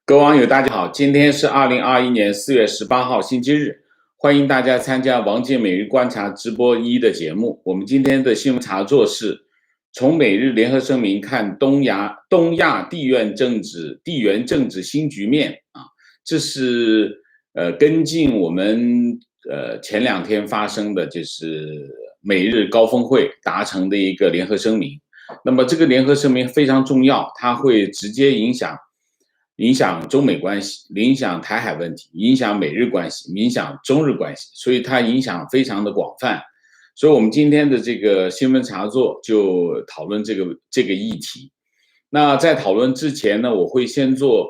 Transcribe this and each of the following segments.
各位网友，大家好，今天是2021年4月18号，星期日，欢迎大家参加王健每日观察直播1的节目。我们今天的新闻插座是从美日联合声明看东亚地缘政治新局面啊，这是跟进我们前2天发生的就是美日高峰会达成的一个联合声明。那么这个联合声明非常重要，它会直接影响中美关系，影响台海问题，影响美日关系，影响中日关系，所以它影响非常的广泛。所以我们今天的这个新闻插座就讨论这个议题。那在讨论之前呢，我会先做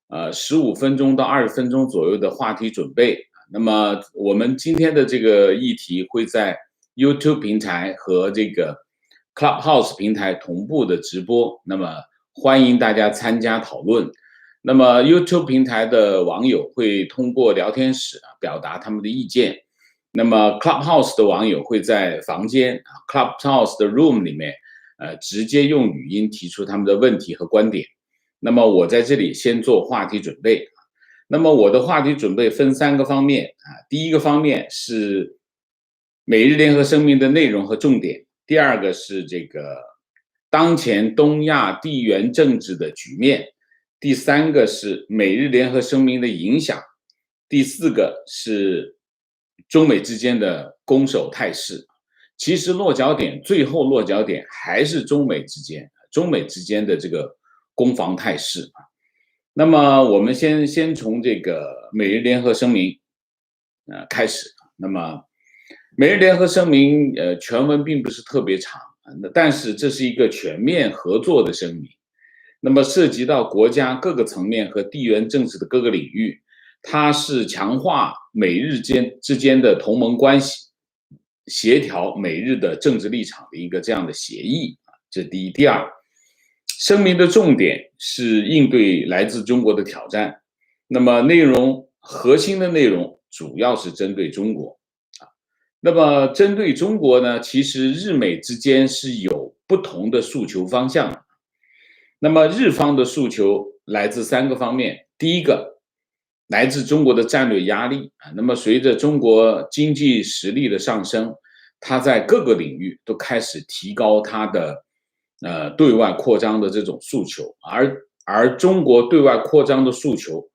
15分钟到20分钟左右的话题准备。那么我们今天的这个议题会在 YouTube 平台和这个 Clubhouse 平台同步的直播，那么欢迎大家参加讨论。那么 YouTube 平台的网友会通过聊天室表达他们的意见，那么 Clubhouse 的网友会在房间 Clubhouse 的 room 里面直接用语音提出他们的问题和观点。那么我在这里先做话题准备。那么我的话题准备分3个方面第一个方面是美日联合声明的内容和重点，第二个是这个当前东亚地缘政治的局面，第3个是美日联合声明的影响，第4个是中美之间的攻守态势。其实最后落脚点还是中美之间的这个攻防态势。那么我们先从这个美日联合声明开始。那么美日联合声明全文并不是特别长，但是这是一个全面合作的声明。那么涉及到国家各个层面和地缘政治的各个领域，它是强化美日之间的同盟关系，协调美日的政治立场的一个这样的协议。这是第一。第二，声明的重点是应对来自中国的挑战，那么核心的内容主要是针对中国。那么针对中国呢，其实日美之间是有不同的诉求方向的。那么日方的诉求来自3个方面，第一个来自中国的战略压力那么随着中国经济实力的上升，它在各个领域都开始提高它的对外扩张的这种诉求，而中国对外扩张的诉求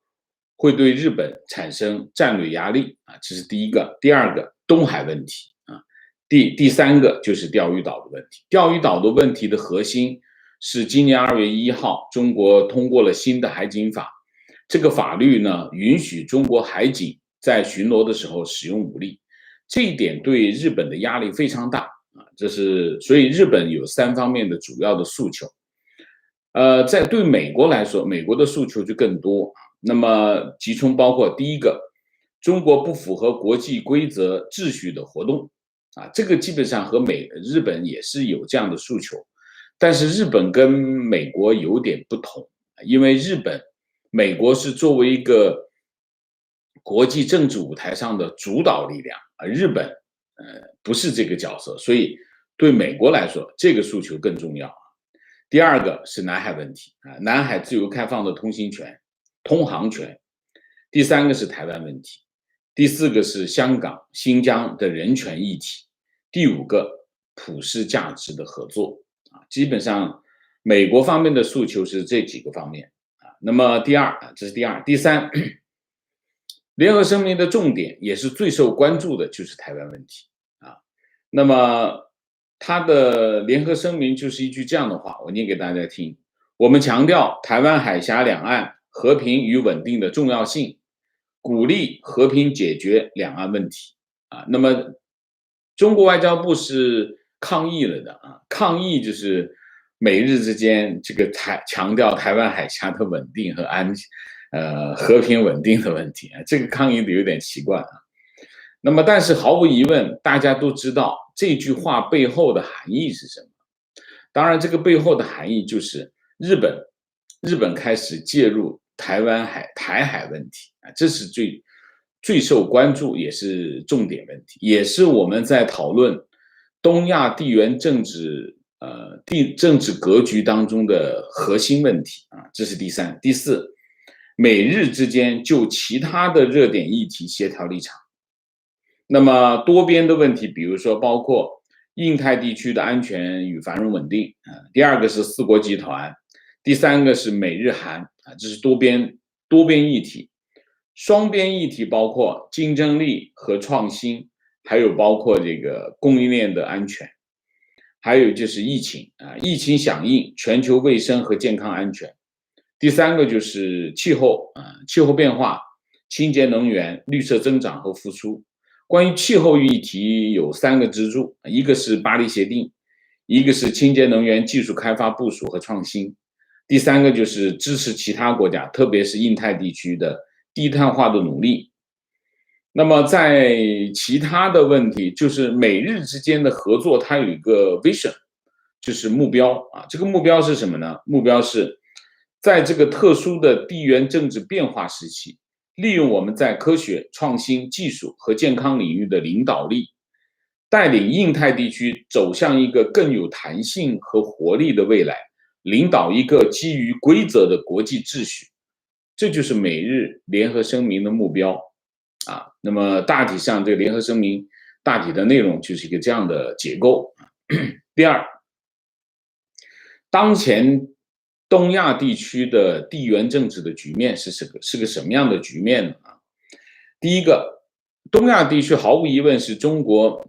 会对日本产生战略压力这是第一个。第二个，东海问题第3个就是钓鱼岛的问题。钓鱼岛的问题的核心是今年2月1号，中国通过了新的海警法。这个法律呢，允许中国海警在巡逻的时候使用武力，这一点对日本的压力非常大所以日本有3方面的主要的诉求。对美国来说，美国的诉求就更多。那么其中包括第一个，中国不符合国际规则秩序的活动这个基本上和日本也是有这样的诉求。但是日本跟美国有点不同，因为美国是作为一个国际政治舞台上的主导力量，而日本不是这个角色，所以对美国来说，这个诉求更重要。第二个是南海问题南海自由开放的通航权。第3个是台湾问题。第4个是香港、新疆的人权议题。第5个，普世价值的合作基本上美国方面的诉求是这几个方面那么这是第二。第3，联合声明的重点也是最受关注的就是台湾问题那么它的联合声明就是一句这样的话，我念给大家听：我们强调台湾海峡两岸和平与稳定的重要性，鼓励和平解决两岸问题那么中国外交部是抗议了的抗议就是美日之间这个强调台湾海峡的稳定和和平稳定的问题这个抗议的有点奇怪那么但是毫无疑问，大家都知道这句话背后的含义是什么。当然这个背后的含义就是日本开始介入台海问题这是最受关注也是重点问题，也是我们在讨论东亚地缘政治政治格局当中的核心问题这是第3。第4，美日之间就其他的热点议题协调立场。那么多边的问题，比如说包括印太地区的安全与繁荣稳定，第二个是四国集团，第三个是美日韩，这是多边议题。双边议题包括竞争力和创新，还有包括这个供应链的安全，还有就是疫情疫情响应、全球卫生和健康安全。第三个就是气候变化、清洁能源、绿色增长和复苏。关于气候议题有3个支柱，一个是巴黎协定，一个是清洁能源技术开发部署和创新，第三个就是支持其他国家，特别是印太地区的低碳化的努力。那么在其他的问题，就是美日之间的合作，它有一个 vision， 就是目标这个目标是什么呢？目标是在这个特殊的地缘政治变化时期，利用我们在科学、创新、技术和健康领域的领导力，带领印太地区走向一个更有弹性和活力的未来，领导一个基于规则的国际秩序。这就是美日联合声明的目标那么大体上这个联合声明大体的内容就是一个这样的结构。第二，当前东亚地区的地缘政治的局面是个什么样的局面呢？第一个，东亚地区毫无疑问是中国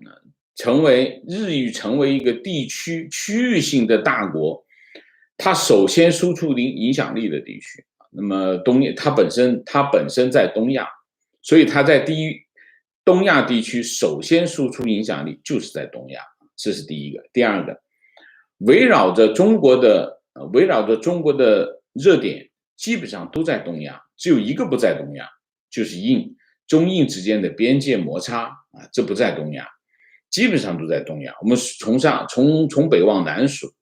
日益成为一个区域性的大国，它首先输出影响力的地区。那么它本身在东亚，所以它在东亚地区首先输出影响力就是在东亚，这是第一个。第二个，围绕着中国的热点基本上都在东亚，只有一个不在东亚，就是中印之间的边界摩擦这不在东亚，基本上都在东亚。我们从北往南数，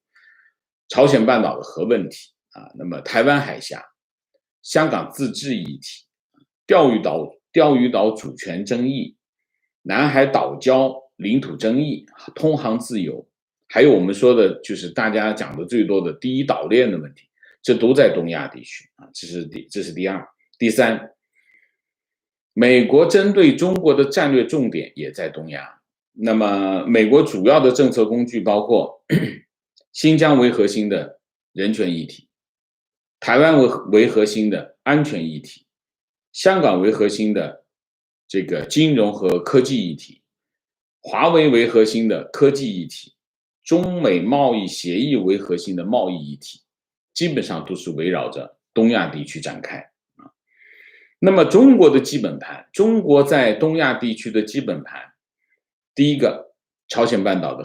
朝鲜半岛的核问题那么台湾海峡、香港自治议题、钓鱼岛主权争议、南海岛礁领土争议、通航自由，还有我们说的就是大家讲的最多的第一岛链的问题，这都在东亚地区这是第二。第三，美国针对中国的战略重点也在东亚。那么美国主要的政策工具包括新疆为核心的人权议题，台湾为核心的安全议题，香港为核心的这个金融和科技议题，华为为核心的科技议题，中美贸易协议为核心的贸易议题，基本上都是围绕着东亚地区展开那么中国的基本盘，中国在东亚地区的基本盘，第一个，朝鲜半岛的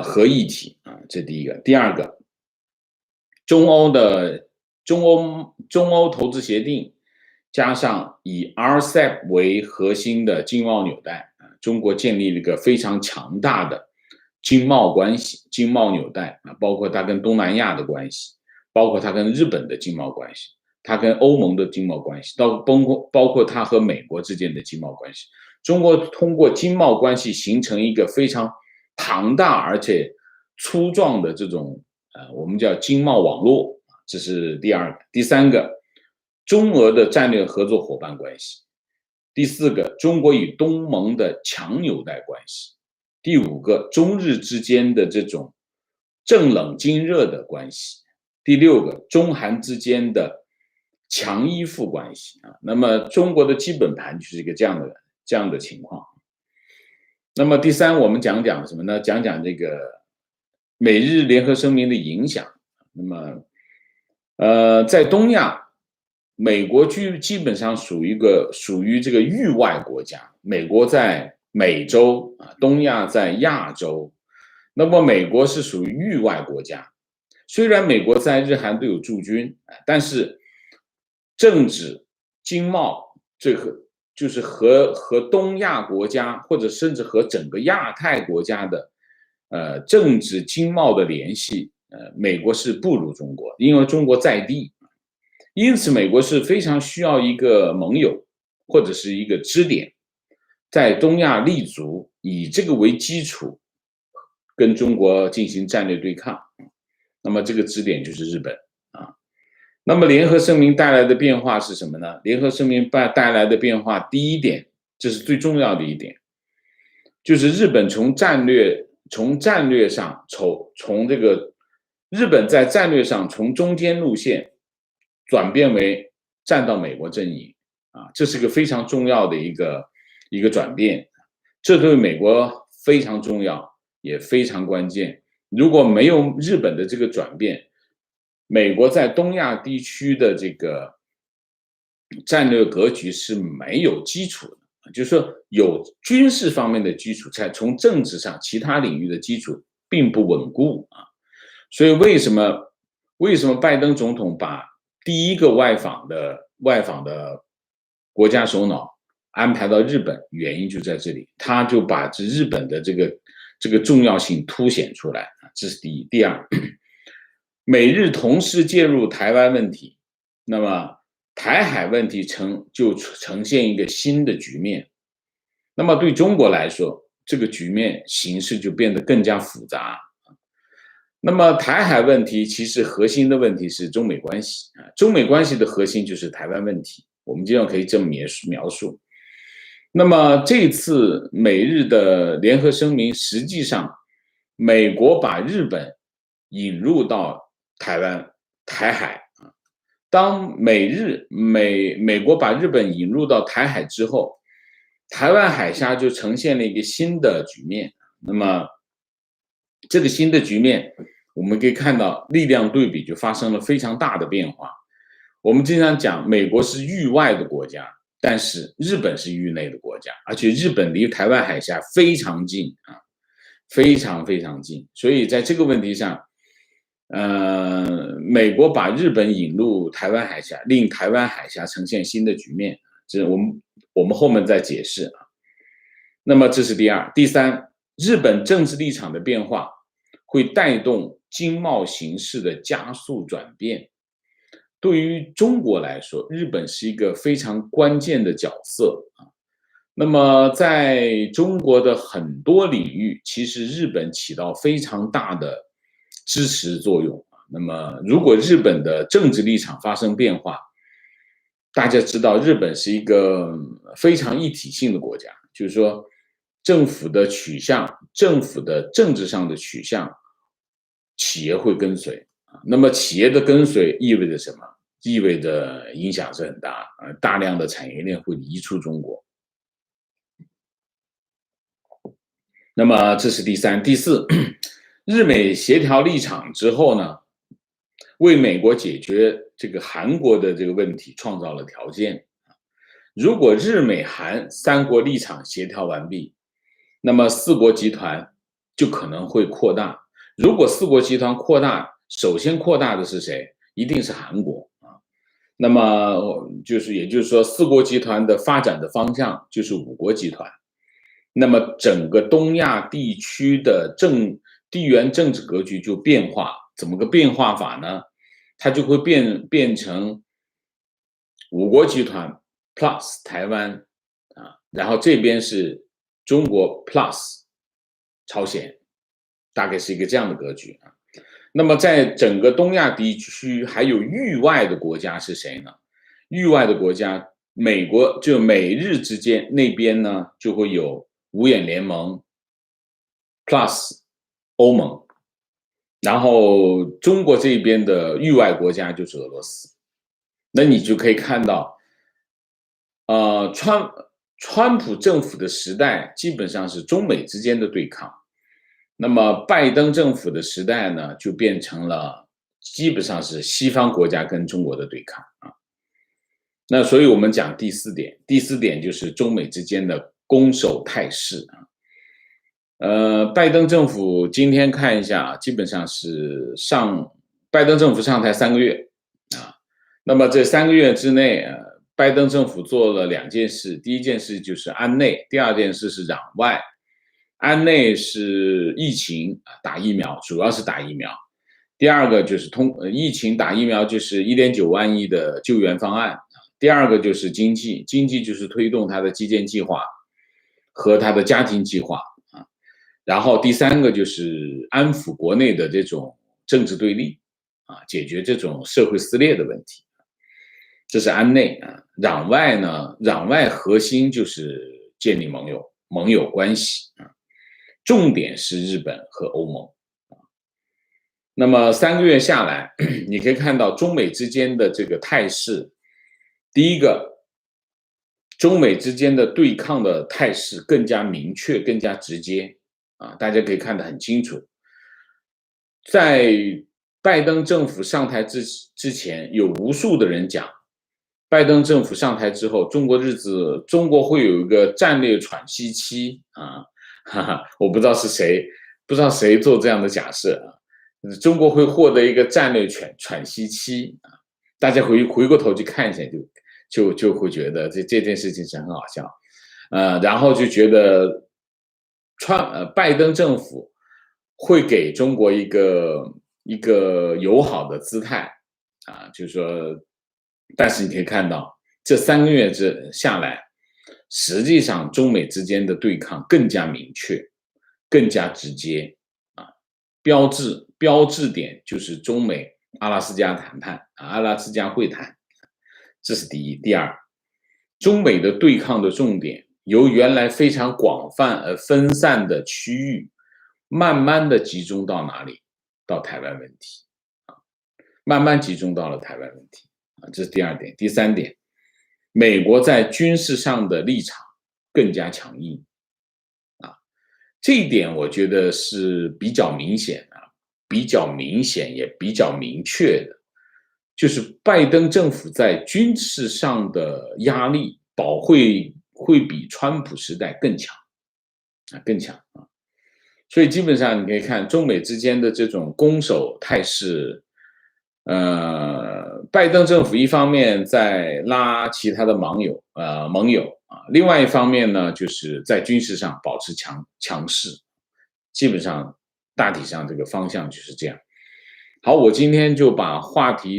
核议题这第一个。第二个，中欧投资协定，加上以 RCEP 为核心的经贸纽带中国建立了一个非常强大的经贸关系、经贸纽带包括它跟东南亚的关系，包括它跟日本的经贸关系，它跟欧盟的经贸关系，包括它和美国之间的经贸关系。中国通过经贸关系形成一个非常庞大而且粗壮的这种我们叫经贸网络，这是第二个。第三个，中俄的战略合作伙伴关系。第四个，中国与东盟的强纽带关系。第五个，中日之间的这种正冷经热的关系。第六个，中韩之间的强依附关系那么中国的基本盘就是一个这样的情况。那么第三，我们讲讲什么呢？讲讲这个美日联合声明的影响。那么在东亚，美国基本上属于这个域外国家，美国在美洲东亚在亚洲，那么美国是属于域外国家。虽然美国在日韩都有驻军，但是政治、经贸这个就是和东亚国家或者甚至和整个亚太国家的政治经贸的联系，美国是不如中国，因为中国在地，因此美国是非常需要一个盟友或者是一个支点，在东亚立足，以这个为基础，跟中国进行战略对抗。那么这个支点就是日本那么联合声明带来的变化是什么呢？联合声明带来的变化，第一点，这是最重要的一点，就是日本从战略上从这个日本在战略上从中间路线转变为站到美国阵营啊，这是个非常重要的一个转变，这对美国非常重要，也非常关键。如果没有日本的这个转变，美国在东亚地区的这个战略格局是没有基础的。就是说有军事方面的基础，才从政治上其他领域的基础并不稳固啊。所以为什么拜登总统把第一个外访的国家首脑安排到日本，原因就在这里，他就把日本的这个重要性凸显出来啊，这是第一。第二，美日同时介入台湾问题，那么台海问题就呈现一个新的局面。那么对中国来说，这个局面形势就变得更加复杂。那么台海问题其实核心的问题是中美关系啊，中美关系的核心就是台湾问题，我们经常可以这么描述。那么这次美日的联合声明，实际上美国把日本引入到台海啊。当美国把日本引入到台海之后，台湾海峡就呈现了一个新的局面。那么这个新的局面，我们可以看到力量对比就发生了非常大的变化。我们经常讲美国是域外的国家，但是日本是域内的国家，而且日本离台湾海峡非常近啊，非常非常近。所以在这个问题上，美国把日本引入台湾海峡，令台湾海峡呈现新的局面，这我们后面再解释啊。那么这是第二，第三，日本政治立场的变化会带动经贸形势的加速转变。对于中国来说，日本是一个非常关键的角色啊。那么在中国的很多领域，其实日本起到非常大的支持作用。那么如果日本的政治立场发生变化，大家知道日本是一个非常一体性的国家，就是说政府的取向，政府的政治上的取向，企业会跟随。那么企业的跟随意味着什么？意味着影响是很大，大量的产业链会移出中国。那么这是第三。第四，日美协调立场之后呢，为美国解决这个韩国的这个问题创造了条件。如果日美韩三国立场协调完毕，那么四国集团就可能会扩大。如果四国集团扩大，首先扩大的是谁？一定是韩国啊。那么也就是说，四国集团的发展的方向就是五国集团。那么整个东亚地区的地缘政治格局就变化，怎么个变化法呢？它就会变成五国集团 plus 台湾啊，然后这边是中国 plus 朝鲜，大概是一个这样的格局啊。那么在整个东亚地区还有域外的国家是谁呢？域外的国家，美日之间那边呢就会有五眼联盟 plus 欧盟，然后中国这边的域外国家就是俄罗斯。那你就可以看到，川普政府的时代基本上是中美之间的对抗，那么拜登政府的时代呢，就变成了基本上是西方国家跟中国的对抗啊。那所以我们讲第四点就是中美之间的攻守态势啊。拜登政府今天看一下，基本上是拜登政府上台3个月啊。那么这3个月之内，拜登政府做了2件事，第一件事就是安内，第二件事是攘外。安内是疫情打疫苗，主要是打疫苗。第二个就是疫情打疫苗，就是 1.9 万亿的救援方案。第二个就是经济就是推动他的基建计划和他的家庭计划啊。然后第三个就是安抚国内的这种政治对立解决这种社会撕裂的问题。这是安内啊。攘外呢，攘外核心就是建立盟友关系啊，重点是日本和欧盟。那么3个月下来，你可以看到中美之间的这个态势。第一个，中美之间的对抗的态势更加明确、更加直接啊，大家可以看得很清楚。在拜登政府上台之前，有无数的人讲，拜登政府上台之后，中国会有一个战略喘息期啊，哈哈，我不知道是谁，不知道谁做这样的假设啊。中国会获得一个战略喘息期啊，大家回过头去看一下，就会觉得这件事情是很好笑，然后就觉得拜登政府会给中国一个友好的姿态啊，就是说，但是你可以看到这3个月下来，实际上中美之间的对抗更加明确，更加直接。标志点就是中美阿拉斯加谈判阿拉斯加会谈，这是第一。第二，中美的对抗的重点由原来非常广泛而分散的区域，慢慢的集中到哪里？到台湾问题慢慢集中到了台湾问题这是第2点。第3点，美国在军事上的立场更加强硬这一点我觉得是比较明显也比较明确的，就是拜登政府在军事上的压力会比川普时代更强所以基本上你可以看中美之间的这种攻守态势，拜登政府一方面在拉其他的盟友另外一方面呢，就是在军事上保持强势，基本上大体上这个方向就是这样。好，我今天就把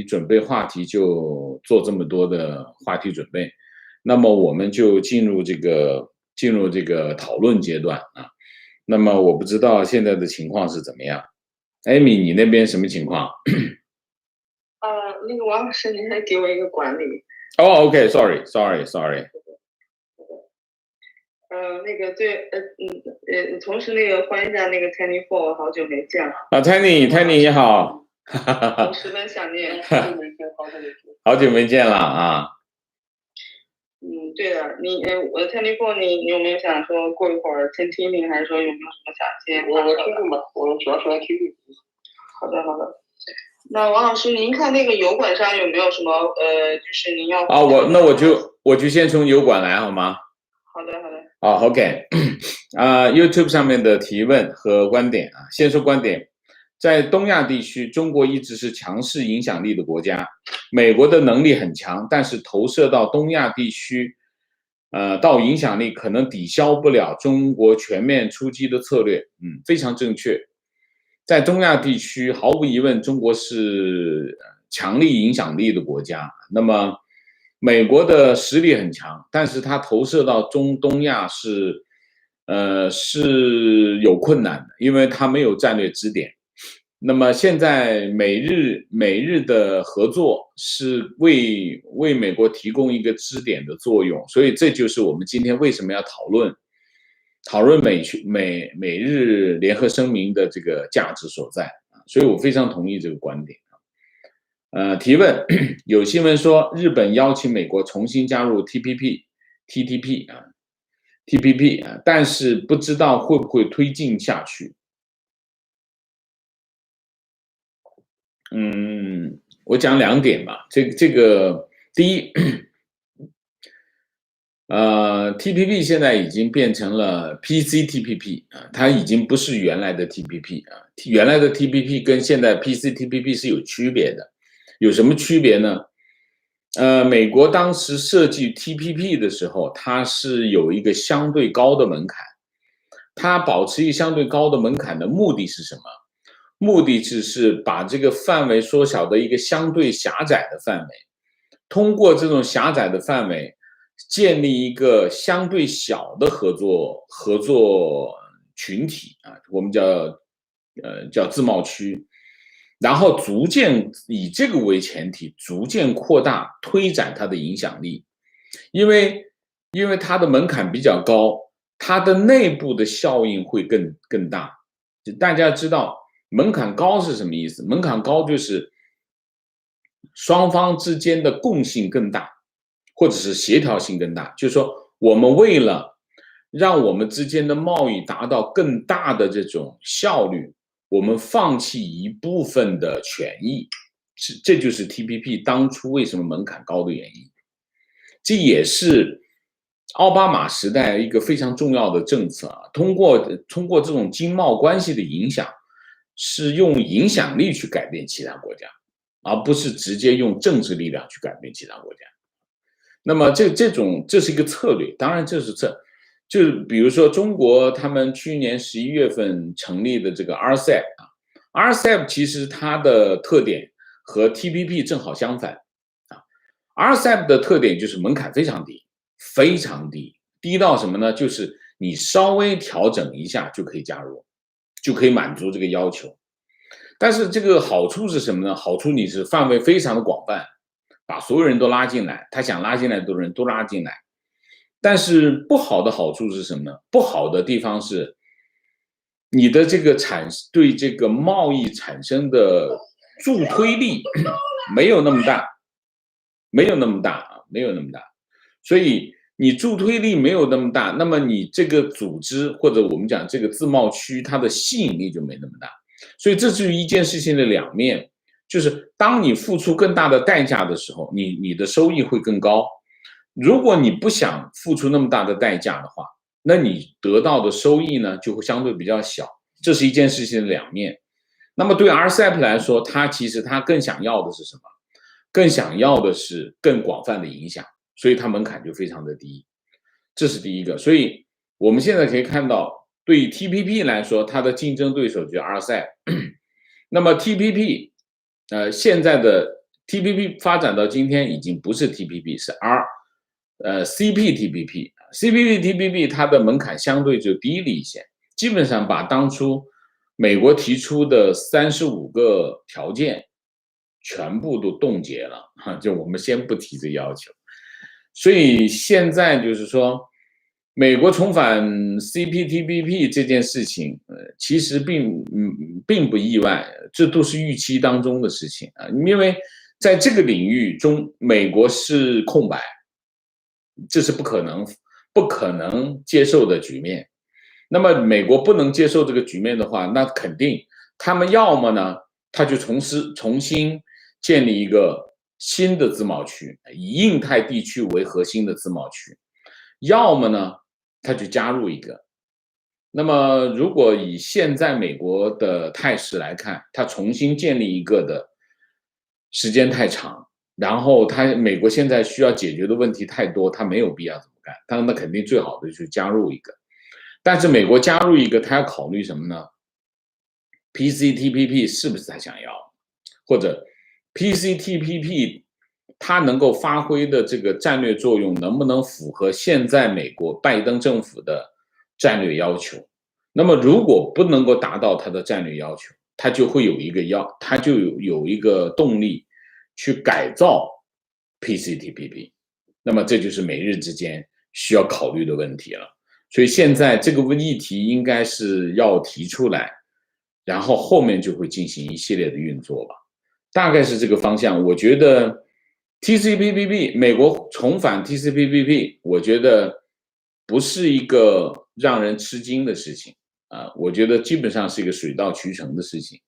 准备话题就做这么多的话题准备，那么我们就进入这个讨论阶段那么我不知道现在的情况是怎么样，艾米，你那边什么情况？那个王老师，您还给我一个管理。OK，sorry。那个对，同时那个欢迎一下那个 Tanny Four， 好久没见了。Tanny 你好，我十分想念，好久没见了啊。对的，我 Tanny Four， 你有没有想说过一会儿先听听，还是说有没有什么想先？我听听吧，我主要是来听听。好的。那王老师，您看那个油管上有没有什么就是您要我就先从油管来好吗？好的。OK， YouTube 上面的提问和观点先说观点。在东亚地区，中国一直是强势影响力的国家，美国的能力很强，但是投射到东亚地区，到影响力可能抵消不了中国全面出击的策略。非常正确。在东亚地区，毫无疑问，中国是强力影响力的国家。那么，美国的实力很强，但是它投射到东亚是有困难的，因为它没有战略支点。那么现在美日的合作是为美国提供一个支点的作用，所以这就是我们今天为什么要讨论美日联合声明的这个价值所在所以我非常同意这个观点提问有新闻说日本邀请美国重新加入 TPP 但是不知道会不会推进下去。我讲2点吧。这个第一，TPP 现在已经变成了 PCTPP 它已经不是原来的 TPP 原来的 TPP 跟现在 PCTPP 是有区别的。有什么区别呢？美国当时设计 TPP 的时候，它是有一个相对高的门槛。它保持一个相对高的门槛的目的是什么？目的是把这个范围缩小的一个相对狭窄的范围，通过这种狭窄的范围建立一个相对小的合作群体我们叫自贸区。然后逐渐以这个为前提，逐渐扩大推展它的影响力，因为它的门槛比较高，它的内部的效应会更大。就大家知道门槛高是什么意思？门槛高就是双方之间的共性更大，或者是协调性更大。就是说，我们为了让我们之间的贸易达到更大的这种效率，我们放弃一部分的权益，这就是 TPP 当初为什么门槛高的原因。这也是奥巴马时代一个非常重要的政策啊，通过这种经贸关系的影响，是用影响力去改变其他国家，而不是直接用政治力量去改变其他国家。那么这是一个策略，当然就比如说中国他们去年11月份成立的这个 RCEP 啊 ，RCEP 其实它的特点和 TPP 正好相反啊。RCEP 的特点就是门槛非常低，非常低，低到什么呢？就是你稍微调整一下就可以加入，就可以满足这个要求。但是这个好处是什么呢？好处你是范围非常的广泛，把所有人都拉进来，他想拉进来的人都拉进来。但是不好的好处是什么呢？不好的地方是，你的这个对这个贸易产生的助推力没有那么大，没有那么大啊，没有那么大。所以你助推力没有那么大，那么你这个组织或者我们讲这个自贸区，它的吸引力就没那么大。所以这是一件事情的两面，就是当你付出更大的代价的时候，你的收益会更高。如果你不想付出那么大的代价的话，那你得到的收益呢就会相对比较小，这是一件事情的两面。那么对 RCEP 来说，其实它更想要的是什么？更想要的是更广泛的影响，所以它门槛就非常的低，这是第一个。所以我们现在可以看到，对于 TPP 来说，它的竞争对手就是 RCEP。那么 TPP，现在的 TPP 发展到今天已经不是 TPP，是 CPTPP。CPTPP 它的门槛相对就低了一些，基本上把当初美国提出的35个条件全部都冻结了，就我们先不提这要求。所以现在就是说，美国重返 CPTPP 这件事情，其实并不意外，这都是预期当中的事情啊。因为在这个领域中，美国是空白，这是不可能接受的局面。那么美国不能接受这个局面的话，那肯定他们要么呢，他就重新建立一个新的自贸区，以印太地区为核心的自贸区，要么呢，他就加入一个。那么如果以现在美国的态势来看，他重新建立一个的时间太长，然后美国现在需要解决的问题太多，他没有必要这么干。当然，那肯定最好的就是加入一个。但是美国加入一个，他要考虑什么呢？ PCTPP 是不是他想要，或者 PCTPP 它能够发挥的这个战略作用能不能符合现在美国拜登政府的战略要求？那么如果不能够达到它的战略要求，它就会有一个动力去改造 PCTPP。那么这就是美日之间需要考虑的问题了。所以现在这个议题应该是要提出来，然后后面就会进行一系列的运作吧，大概是这个方向。我觉得 TCPPP 美国重返 TCPPP， 我觉得不是一个让人吃惊的事情啊，我觉得基本上是一个水到渠成的事情。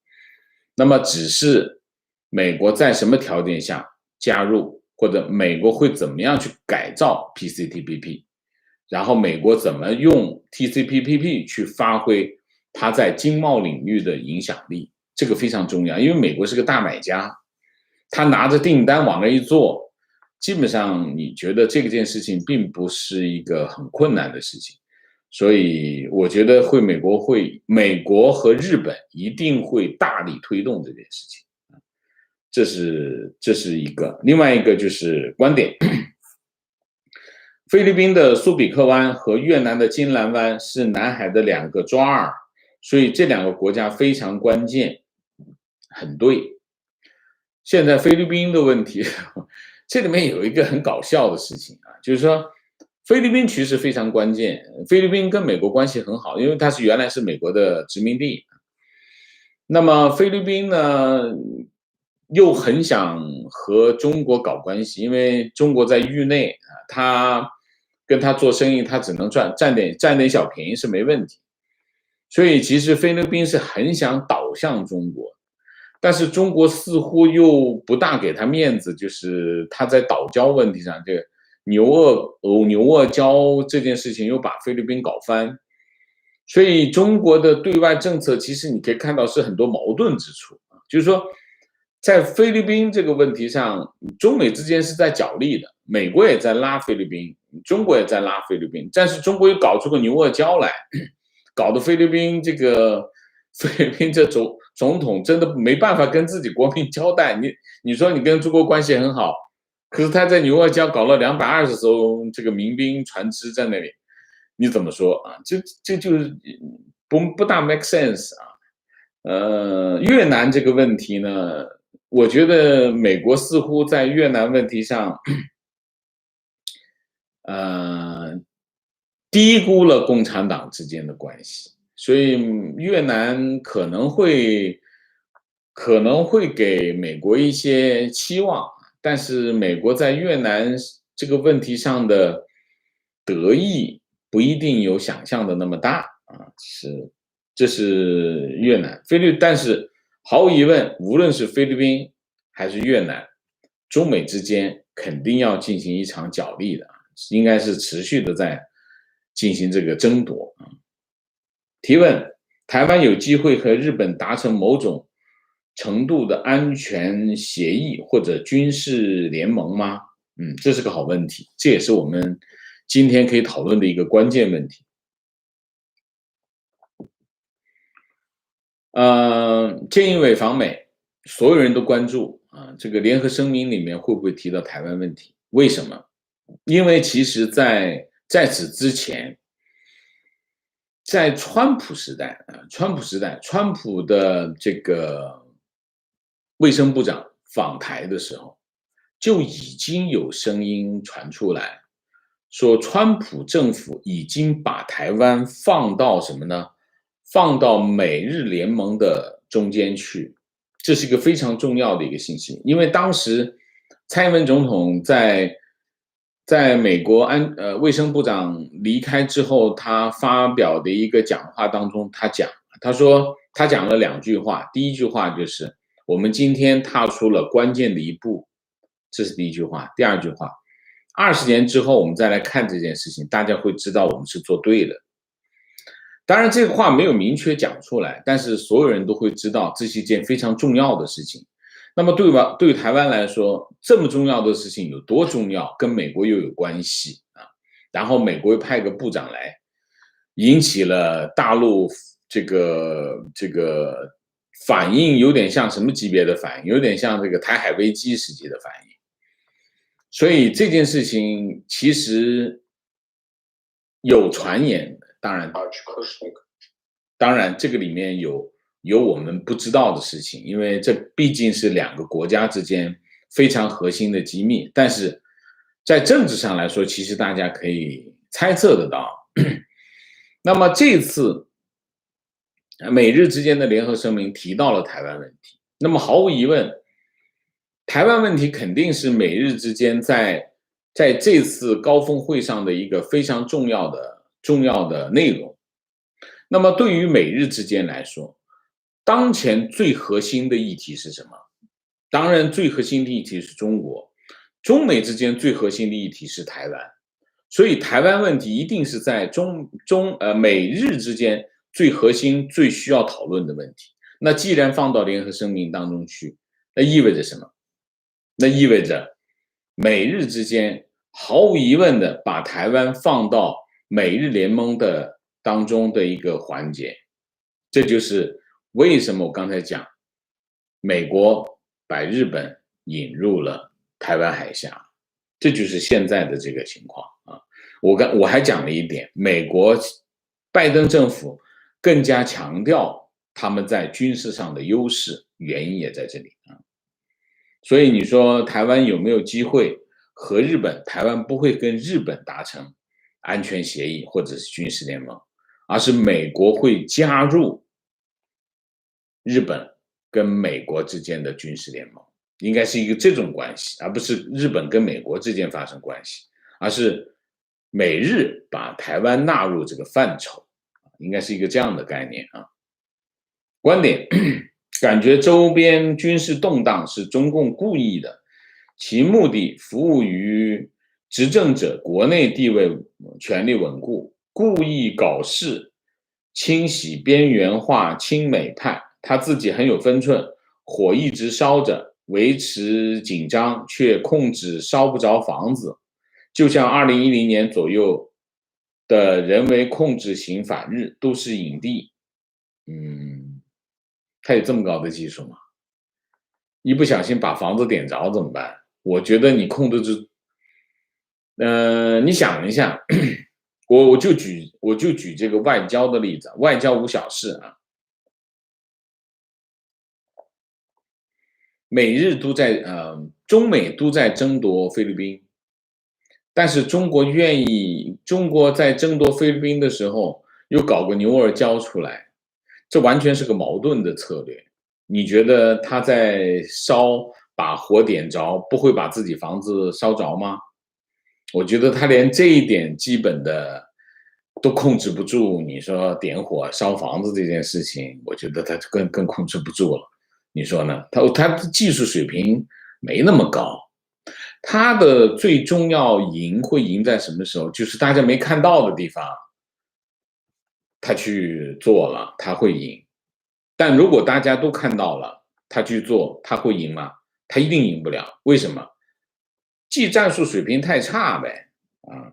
那么只是美国在什么条件下加入，或者美国会怎么样去改造 PCTPP。然后美国怎么用 TCPPP 去发挥它在经贸领域的影响力，这个非常重要。因为美国是个大买家，他拿着订单往那一做，基本上你觉得这件事情并不是一个很困难的事情。所以我觉得美国和日本一定会大力推动这件事情。这是一个。另外一个就是观点。菲律宾的苏比克湾和越南的金兰湾是南海的2个抓耳，所以这2个国家非常关键。很对。现在菲律宾的问题，这里面有一个很搞笑的事情啊，就是说菲律宾其实非常关键。菲律宾跟美国关系很好，因为它原来是美国的殖民地。那么菲律宾呢，又很想和中国搞关系，因为中国在域内啊，他跟他做生意，他只能占点小便宜是没问题。所以其实菲律宾是很想倒向中国，但是中国似乎又不大给他面子，就是他在岛礁问题上，这个牛轭礁这件事情又把菲律宾搞翻。所以中国的对外政策其实你可以看到是很多矛盾之处啊，就是说在菲律宾这个问题上，中美之间是在角力的，美国也在拉菲律宾，中国也在拉菲律宾，但是中国又搞出个牛轭礁来，搞得菲律宾这总统真的没办法跟自己国民交代。你说你跟中国关系很好，可是他在牛轭礁搞了220艘这个民兵船只在那里，你怎么说啊？这就是不大 make sense 啊。越南这个问题呢，我觉得美国似乎在越南问题上，低估了共产党之间的关系，所以越南可能会给美国一些期望，但是美国在越南这个问题上的得意不一定有想象的那么大啊，这是越南、但是毫无疑问，无论是菲律宾还是越南，中美之间肯定要进行一场角力的，应该是持续的在进行这个争夺啊。提问：台湾有机会和日本达成某种程度的安全协议或者军事联盟吗？这是个好问题，这也是我们今天可以讨论的一个关键问题。菅义伟访美，所有人都关注啊，这个联合声明里面会不会提到台湾问题？为什么？因为其实在此之前，在川普时代，川普的这个卫生部长访台的时候，就已经有声音传出来，说川普政府已经把台湾放到什么呢？放到美日联盟的中间去，这是一个非常重要的一个信息。因为当时蔡英文总统在美国卫生部长离开之后，他发表的一个讲话当中，他讲了2句话，第一句话就是我们今天踏出了关键的一步，这是第一句话。第二句话，20年之后我们再来看这件事情，大家会知道我们是做对了。当然这个话没有明确讲出来，但是所有人都会知道这是一件非常重要的事情。那么对台湾来说，这么重要的事情有多重要，跟美国又有关系啊。然后美国又派个部长来，引起了大陆这个反应，有点像什么级别的反应？有点像这个台海危机时期的反应。所以这件事情其实有传言，当然这个里面有我们不知道的事情，因为这毕竟是2个国家之间非常核心的机密。但是在政治上来说，其实大家可以猜测得到。那么这次美日之间的联合声明提到了台湾问题，那么毫无疑问，台湾问题肯定是美日之间在这次高峰会上的一个非常重要的内容。那么对于美日之间来说，当前最核心的议题是什么？当然最核心的议题是中国，中美之间最核心的议题是台湾，所以台湾问题一定是在美日之间最核心最需要讨论的问题。那既然放到联合声明当中去，那意味着什么？那意味着美日之间毫无疑问的把台湾放到美日联盟的当中的一个环节。这就是为什么我刚才讲美国把日本引入了台湾海峡，这就是现在的这个情况啊。我还讲了一点，美国拜登政府更加强调他们在军事上的优势，原因也在这里啊。所以你说台湾有没有机会和日本？台湾不会跟日本达成安全协议或者是军事联盟，而是美国会加入日本跟美国之间的军事联盟，应该是一个这种关系，而不是日本跟美国之间发生关系，而是美日把台湾纳入这个范畴，应该是一个这样的概念啊。观点感觉周边军事动荡是中共故意的，其目的服务于执政者国内地位权力稳固，故意搞事，清洗边缘化亲美派，他自己很有分寸，火一直烧着，维持紧张，却控制烧不着房子，就像2010年左右的人为控制型反日都是影帝，他有这么高的技术吗？一不小心把房子点着怎么办？我觉得你控制住，你想一下，我就举这个外交的例子，外交无小事啊。美日都在中美都在争夺菲律宾，但是中国在争夺菲律宾的时候，又搞个牛耳礁出来，这完全是个矛盾的策略。你觉得他在把火点着，不会把自己房子烧着吗？我觉得他连这一点基本的都控制不住，你说点火烧房子这件事情，我觉得他更控制不住了。你说呢？他的技术水平没那么高，他的最终会赢在什么时候？就是大家没看到的地方，他去做了，他会赢。但如果大家都看到了，他去做，他会赢吗？他一定赢不了。为什么？技战术水平太差呗。啊，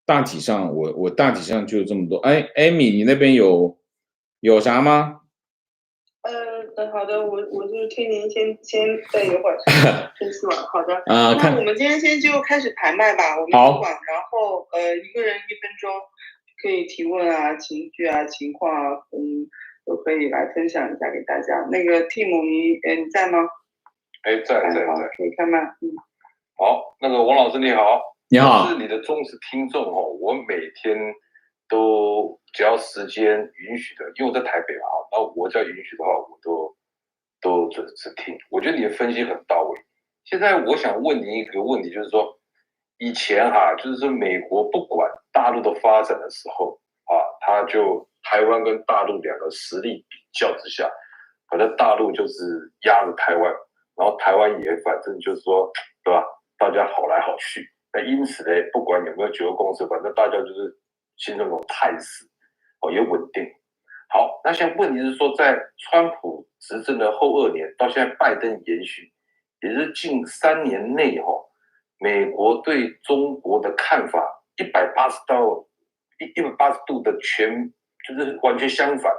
大体上我大体上就这么多。哎，艾米，你那边有啥吗？好的，我就听您先等一会儿分析完。好的，那我们今天先就开始排麦吧。我们主管，然后一个人1分钟，可以提问啊、情绪啊、情况啊，都可以来分享一下给大家。那个 Tim， 你在吗？在，可以开麦。好，那个王老师你好，你好，我是你的忠实听众哦，我每天都只要时间允许的，因为我在台北嘛，然后我只要允许的话，我都准时听。我觉得你的分析很到位。现在我想问你一个问题，就是说，以前就是说美国不管大陆的发展的时候他就台湾跟大陆两个实力比较之下，反正大陆就是压着台湾，然后台湾也反正就是说，对吧？大家好来好去。那因此呢，不管有没有9个共识，反正大家就是形成一种态势，也稳定。好，那现在问题是说，在川普执政的后2年到现在拜登延续，也是近3年内美国对中国的看法180度的就是完全相反。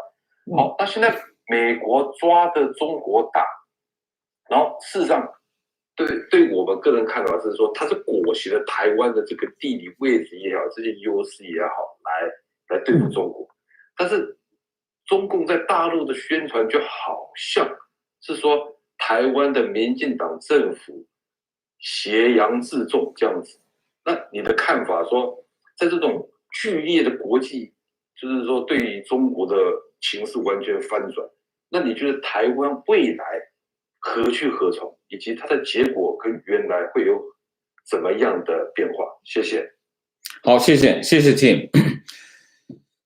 好，那现在美国抓着中国打，然后事实上对我们个人看法是说，它是裹挟了台湾的这个地理位置也好，这些优势也好，来对付中国。但是中共在大陆的宣传就好像是说台湾的民进党政府挟洋自重这样子。那你的看法说，在这种剧烈的国际，就是说对于中国的情势完全翻转，那你觉得台湾未来何去何从，以及它的结果跟原来会有怎么样的变化？谢谢。好，谢谢 Tim。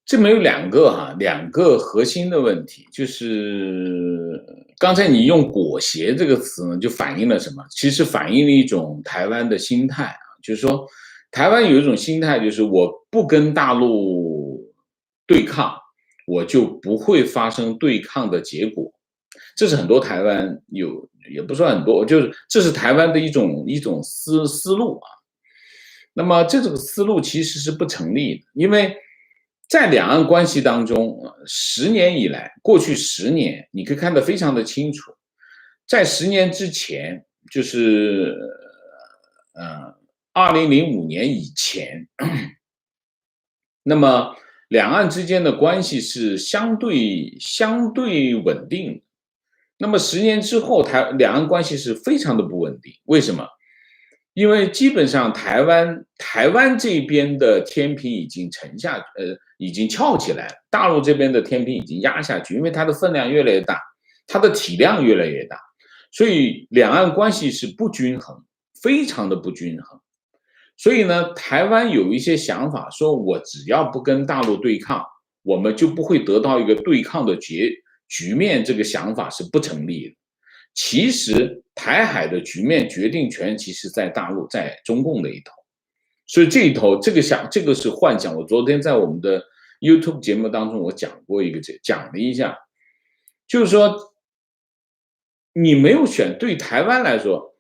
这边有两个核心的问题，就是刚才你用裹挟这个词呢，就反映了什么？其实反映了一种台湾的心态啊，就是说台湾有一种心态，就是我不跟大陆对抗，我就不会发生对抗的结果。这是很多台湾也不说很多，就是这是台湾的一种思路啊。那么这种思路其实是不成立的，因为在两岸关系当中，10年以来，过去10年，你可以看得非常的清楚，在10年之前，就是2005年以前，那么两岸之间的关系是相对稳定的。那么10年之后，两岸关系是非常的不稳定。为什么？因为基本上台湾这边的天平已经已经翘起来了，大陆这边的天平已经压下去，因为它的分量越来越大，它的体量越来越大，所以两岸关系是不均衡，非常的不均衡。所以呢，台湾有一些想法，说我只要不跟大陆对抗，我们就不会得到一个对抗的局面，这个想法是不成立的。其实台海的局面决定权其实在大陆，在中共的一头，所以这一头这个是幻想。我昨天在我们的 YouTube 节目当中我讲了一下，就是说你没有选，对台湾来说，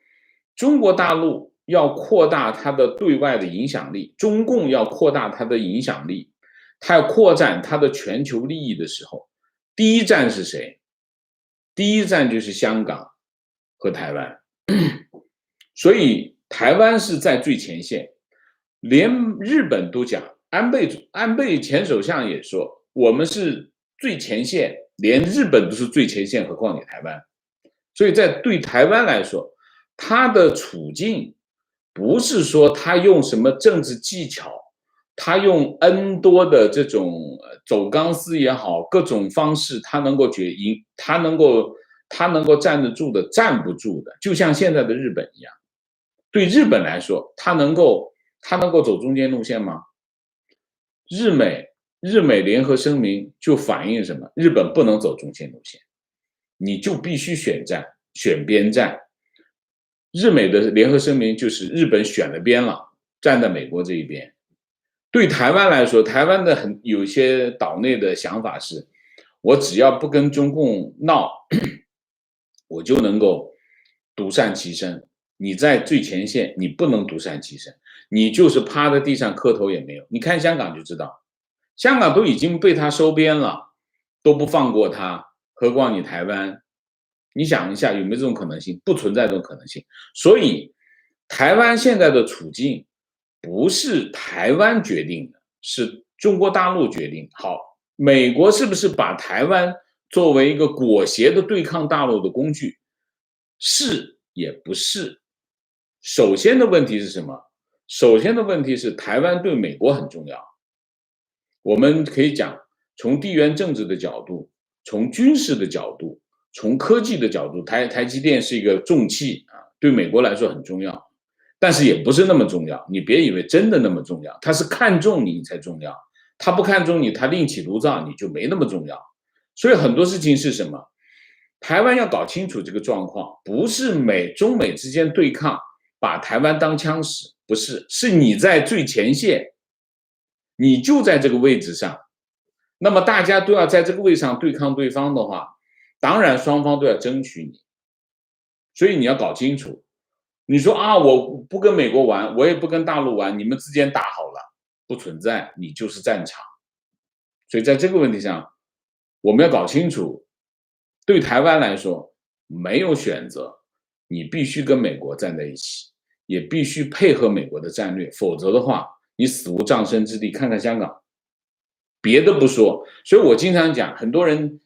中国大陆要扩大它的对外的影响力，中共要扩大它的影响力，它要扩展它的全球利益的时候，第一站是谁？第一站就是香港和台湾，所以台湾是在最前线，连日本都讲，安倍前首相也说，我们是最前线，连日本都是最前线，何况你台湾？所以在对台湾来说，他的处境不是说他用什么政治技巧，他用 N 多的这种走钢丝也好，各种方式，他能够赢，他能够站得住的，站不住的，就像现在的日本一样。对日本来说，他能够走中间路线吗？日美联合声明就反映什么？日本不能走中线路线，你就必须选边站。日美的联合声明就是日本选了边了，站在美国这一边。对台湾来说，台湾的有些岛内的想法是，我只要不跟中共闹，我就能够独善其身。你在最前线，你不能独善其身，你就是趴在地上磕头也没有。你看香港就知道，香港都已经被他收编了，都不放过他，何况你台湾？你想一下，有没有这种可能性？不存在这种可能性。所以，台湾现在的处境不是台湾决定的，是中国大陆决定。好，美国是不是把台湾作为一个裹挟的对抗大陆的工具？是也不是。首先的问题是什么？首先的问题是台湾对美国很重要。我们可以讲，从地缘政治的角度，从军事的角度，从科技的角度，台积电是一个重器啊，对美国来说很重要，但是也不是那么重要。你别以为真的那么重要，他是看中你才重要，他不看中你，他另起炉灶，你就没那么重要。所以很多事情是什么？台湾要搞清楚这个状况，不是中美之间对抗，把台湾当枪使，不是，是你在最前线，你就在这个位置上，那么大家都要在这个位置上对抗对方的话，当然双方都要争取你，所以你要搞清楚。你说啊，我不跟美国玩，我也不跟大陆玩，你们之间打好了，不存在，你就是战场。所以在这个问题上，我们要搞清楚，对台湾来说没有选择，你必须跟美国站在一起，也必须配合美国的战略，否则的话，你死无葬身之地。看看香港，别的不说，所以我经常讲，很多人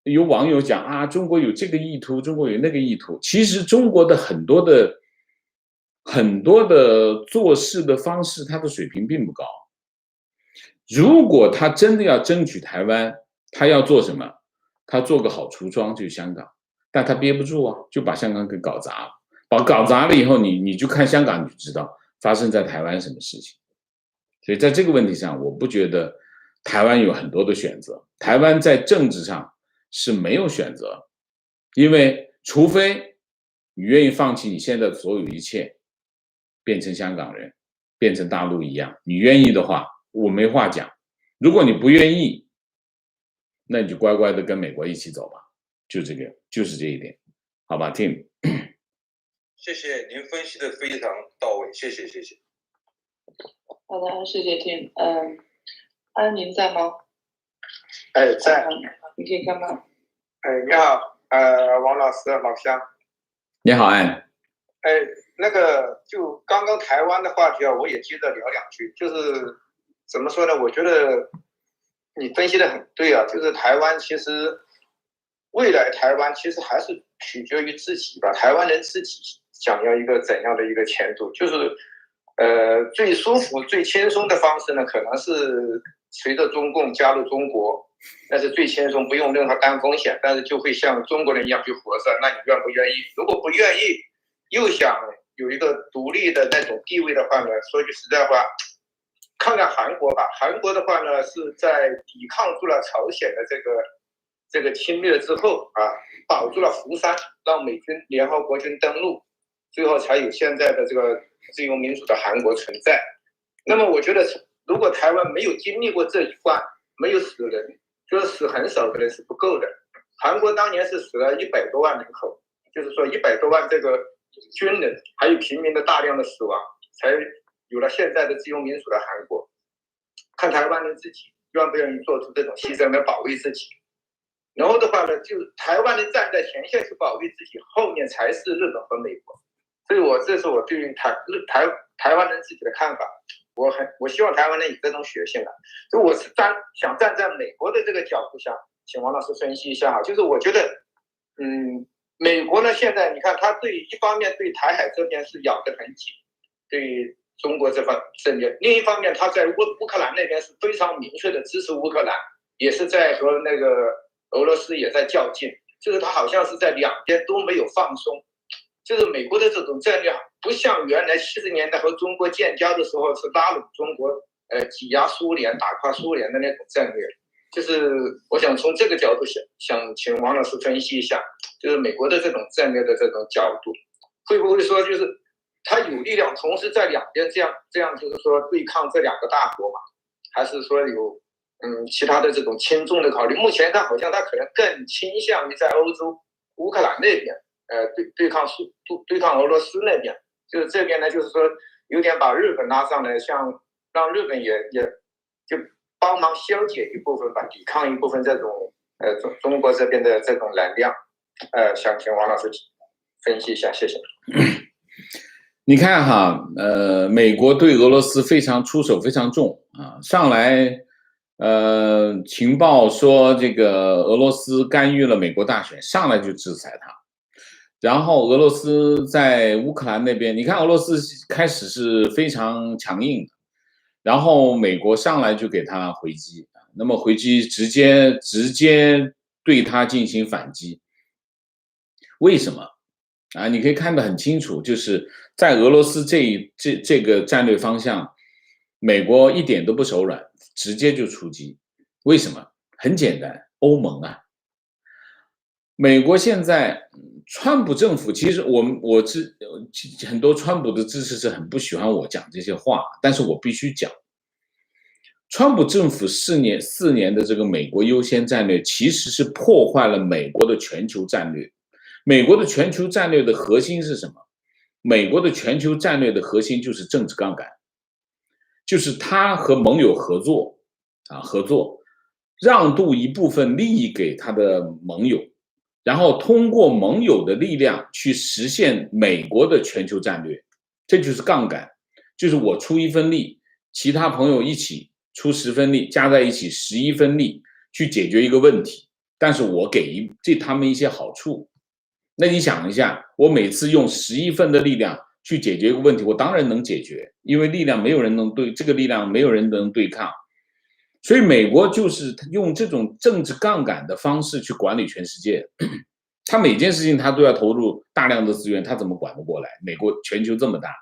有网友讲啊，中国有这个意图，中国有那个意图。其实中国的很多的做事的方式，它的水平并不高。如果他真的要争取台湾，他要做什么？他做个好橱窗，就是香港，但他憋不住啊，就把香港给搞砸了。搞砸了以后，你就看香港，你就知道发生在台湾什么事情。所以在这个问题上，我不觉得台湾有很多的选择。台湾在政治上是没有选择，因为除非你愿意放弃你现在的所有一切，变成香港人，变成大陆一样，你愿意的话，我没话讲。如果你不愿意，那你就乖乖的跟美国一起走吧，就是这一点，好吧 ，Tim。谢谢您分析的非常到位，谢谢。好的，谢谢 Tim。安宁在吗？在。你可以看吗？你好，王老师，老乡。你好，安。那个就刚刚台湾的话题啊，我也接着聊两句，就是怎么说呢？我觉得你分析的很对啊，就是台湾其实未来台湾其实还是取决于自己吧，台湾人自己想要一个怎样的一个前途，就是最舒服、最轻松的方式呢，可能是随着中共加入中国，那是最轻松，不用任何担风险，但是就会像中国人一样去活着。那你愿不愿意？如果不愿意，又想有一个独立的那种地位的话呢，说句实在话，看看韩国吧。韩国的话呢，是在抵抗住了朝鲜的这个侵略之后啊，保住了福山，让美军、联合国军登陆，最后才有现在的这个自由民主的韩国存在。那么我觉得，如果台湾没有经历过这一关，没有死人，就是死很少的人是不够的。韩国当年是死了100多万人口，就是说100多万这个军人还有平民的大量的死亡，才有了现在的自由民主的韩国。看台湾人自己愿不愿意做出这种牺牲来保卫自己。然后的话呢，就台湾人站在前线去保卫自己，后面才是日本和美国。所以这是我对于台湾人自己的看法。我希望台湾人有这种血性的。所以我是想站在美国的这个角度上，请王老师分析一下哈。就是我觉得，美国呢现在你看，他一方面对台海这边是咬得很紧，对中国这边，另一方面他在乌克兰那边是非常明确的支持乌克兰，也是在和那个俄罗斯也在较劲，就是他好像是在两边都没有放松。就是美国的这种战略，不像原来70年代和中国建交的时候是拉拢中国，挤压苏联、打垮苏联的那种战略。就是我想从这个角度想请王老师分析一下，就是美国的这种战略的这种角度，会不会说就是他有力量同时在两边这样就是说对抗这2个大国嘛？还是说有其他的这种轻重的考虑？目前他好像他可能更倾向于在欧洲乌克兰那边。对抗俄罗斯那边，就是这边呢，就是说有点把日本拉上来，像让日本也就帮忙消解一部分吧，抵抗一部分这种中国这边的这种能量。想请王老师分析一下，谢谢。你看哈，美国对俄罗斯出手非常重啊，上来情报说这个俄罗斯干预了美国大选，上来就制裁他。然后俄罗斯在乌克兰那边，你看俄罗斯开始是非常强硬的，然后美国上来就给他回击，那么回击直接对他进行反击。为什么啊？你可以看得很清楚，就是在俄罗斯这个战略方向，美国一点都不手软，直接就出击。为什么？很简单，欧盟啊。美国现在川普政府，其实很多川普的支持者很不喜欢我讲这些话，但是我必须讲，川普政府4年的这个美国优先战略，其实是破坏了美国的全球战略。美国的全球战略的核心是什么？美国的全球战略的核心就是政治杠杆，就是他和盟友合作，让渡一部分利益给他的盟友。然后通过盟友的力量去实现美国的全球战略，这就是杠杆，就是我出1分力，其他朋友一起出10分力，加在一起11分力去解决一个问题，但是我给他们一些好处。那你想一下，我每次用11份的力量去解决一个问题，我当然能解决，因为这个力量没有人能对抗。所以美国就是用这种政治杠杆的方式去管理全世界，他每件事情他都要投入大量的资源，他怎么管得过来？美国全球这么大，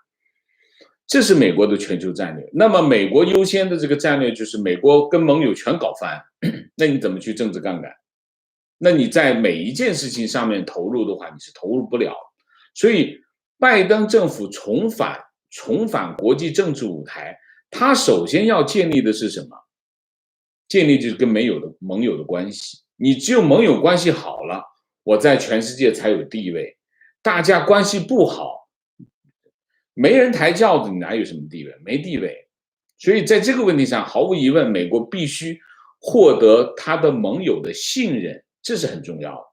这是美国的全球战略。那么美国优先的这个战略就是美国跟盟友全搞翻，那你怎么去政治杠杆？那你在每一件事情上面投入的话，你是投入不了。所以拜登政府重返国际政治舞台，他首先要建立的是什么？建立就是跟盟友的关系，你只有盟友关系好了，我在全世界才有地位。大家关系不好，没人抬轿子，你哪有什么地位？没地位。所以在这个问题上，毫无疑问，美国必须获得他的盟友的信任，这是很重要的。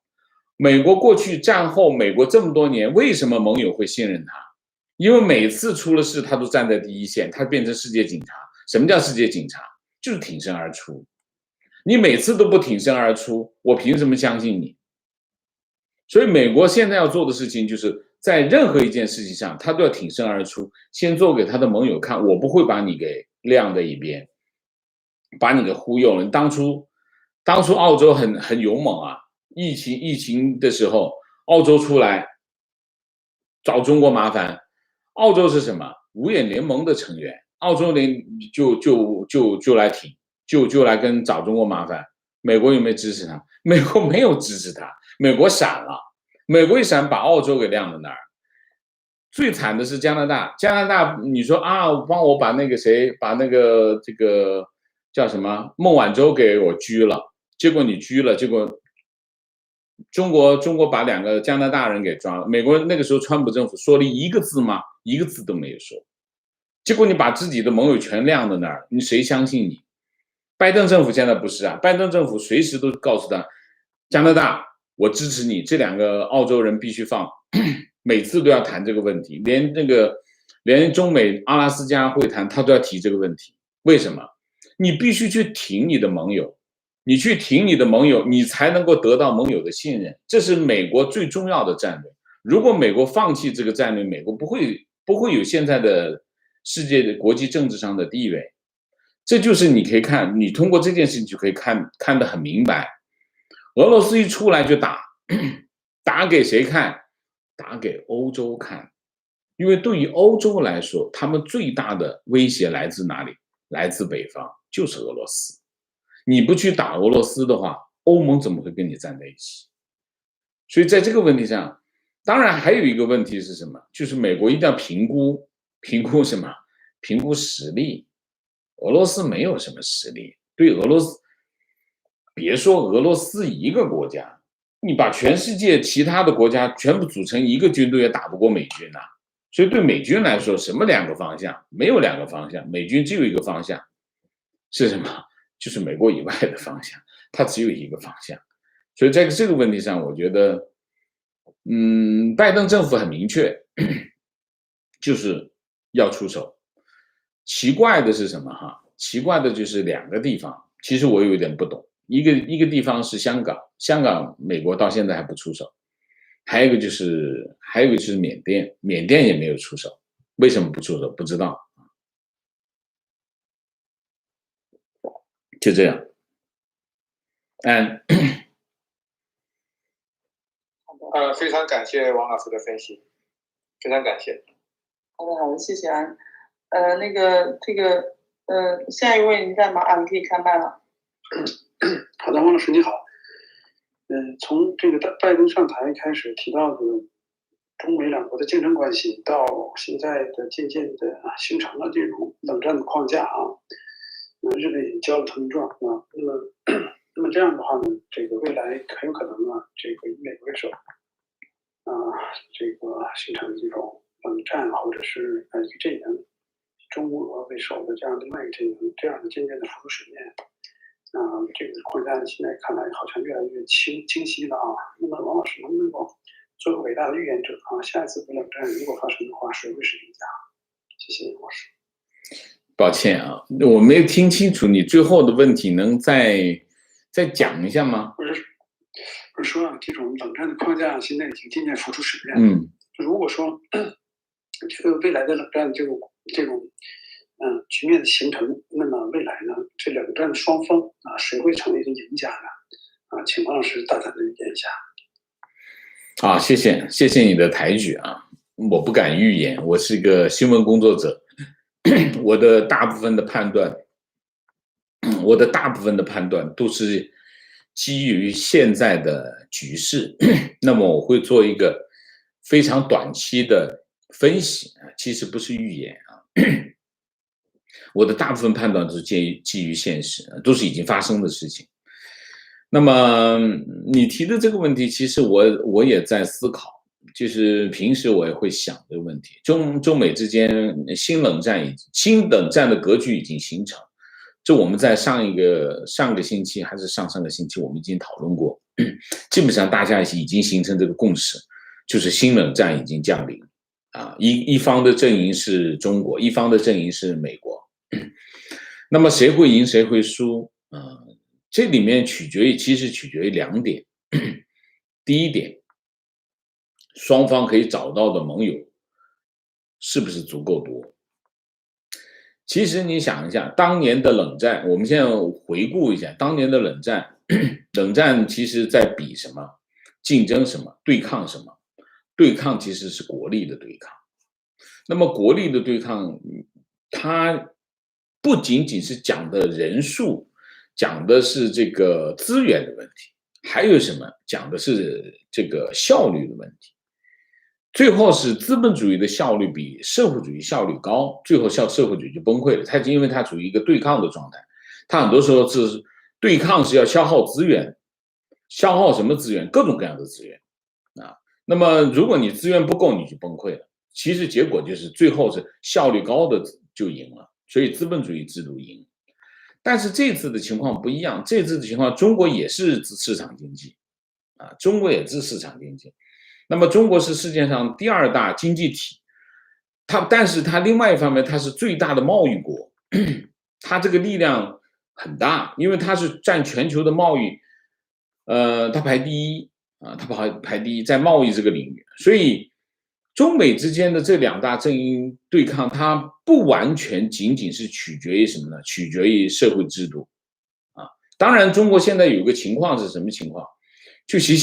美国过去战后，美国这么多年，为什么盟友会信任他？因为每次出了事，他都站在第一线，他变成世界警察。什么叫世界警察？就是挺身而出。你每次都不挺身而出，我凭什么相信你？所以美国现在要做的事情，就是在任何一件事情上，他都要挺身而出，先做给他的盟友看，我不会把你给晾在一边，把你给忽悠了。当初澳洲很勇猛啊，疫情的时候，澳洲出来找中国麻烦。澳洲是什么？五眼联盟的成员，澳洲联就来挺，就来找中国麻烦。美国有没有支持他？美国没有支持他，美国闪了。美国一闪，把澳洲给晾在那儿。最惨的是加拿大，加拿大你说啊，帮我把那个谁，把那个这个叫什么孟晚舟给我拘了，结果你拘了，结果中国把2个加拿大人给抓了。美国那个时候川普政府说了一个字吗？一个字都没有说。结果你把自己的盟友全晾在那儿，你谁相信你？拜登政府现在不是啊，拜登政府随时都告诉他，加拿大我支持你，这2个澳洲人必须放，每次都要谈这个问题，连中美阿拉斯加会谈他都要提这个问题。为什么？你必须去挺你的盟友，你去挺你的盟友，你才能够得到盟友的信任，这是美国最重要的战略。如果美国放弃这个战略，美国不会有现在的世界的国际政治上的地位。这就是你可以看，你通过这件事情就可以看得很明白。俄罗斯一出来就打给谁看？打给欧洲看。因为对于欧洲来说，他们最大的威胁来自哪里？来自北方，就是俄罗斯。你不去打俄罗斯的话，欧盟怎么会跟你站在一起？所以在这个问题上，当然还有一个问题是什么？就是美国一定要评估什么？评估实力。俄罗斯没有什么实力，对俄罗斯，别说俄罗斯一个国家，你把全世界其他的国家全部组成一个军队也打不过美军呐。所以对美军来说，什么2个方向？没有2个方向，美军只有一个方向，是什么？就是美国以外的方向，它只有一个方向。所以在这个问题上，我觉得，拜登政府很明确，就是要出手。奇怪的是什么哈？奇怪的就是2个地方，其实我有点不懂。一个地方是香港美国到现在还不出手，还有一个就是缅甸也没有出手。为什么不出手？不知道。就这样。非常感谢王老师的分析，非常感谢。好的，谢谢安。下一位你在吗？你可以开麦了。好的，王老师你好。从这个拜登上台开始提到的中美2国的竞争关系，到现在的渐渐的形成了这种冷战的框架啊，日本也交了通状啊，那么这样的话呢，这个未来很有可能呢，这个以美国为首，这个形成这种冷战，或者是一个阵营，中俄为首的这样的另外一个阵营，这样的渐渐的浮出水面。这个框架现在看来好像越来越清晰了啊。那么王老师能不能够做个伟大的预言者啊？下一次的冷战如果发生的话，谁会是赢家？谢谢王老师。抱歉啊，我没有听清楚你最后的问题，能再讲一下吗？我是说啊，这种冷战的框架现在已经渐渐浮出水面。如果说这个未来的冷战这种局面的形成，那么未来呢，这冷战双方谁会成为一个赢家呢？请王老师大胆的预言一下。谢谢你的抬举啊！我不敢预言，我是一个新闻工作者，我的大部分的判断都是基于现在的局势，那么我会做一个非常短期的分析其实不是预言啊。我的大部分判断都是基于现实，都是已经发生的事情。那么你提的这个问题，其实我也在思考，就是平时我也会想这个问题。中美之间新冷战的格局已经形成，这我们在上个星期还是上个星期我们已经讨论过，基本上大家已经形成这个共识，就是新冷战已经降临啊，一方的阵营是中国，一方的阵营是美国。那么谁会赢谁会输这里面其实取决于2点。第一点，双方可以找到的盟友是不是足够多？其实你想一下，当年的冷战，我们现在回顾一下当年的冷战，冷战其实在比什么？竞争什么？对抗什么？对抗其实是国力的对抗。那么国力的对抗，它不仅仅是讲的人数，讲的是这个资源的问题，还有什么？讲的是这个效率的问题。最后是资本主义的效率比社会主义效率高，最后社会主义就崩溃了。它因为它处于一个对抗的状态，它很多时候是对抗是要消耗资源，消耗什么资源？各种各样的资源啊。那么如果你资源不够，你就崩溃了。其实结果就是最后是效率高的就赢了，所以资本主义制度赢。但是这次的情况不一样，这次的情况中国也是市场经济啊，中国也是市场经济。那么中国是世界上第2大经济体，但是它另外一方面，它是最大的贸易国，它这个力量很大，因为它是占全球的贸易，它排第一啊，它排第一在贸易这个领域，所以中美之间的这2大阵营对抗，它不完全仅仅是取决于什么呢？取决于社会制度啊。当然，中国现在有一个情况是什么情况？就习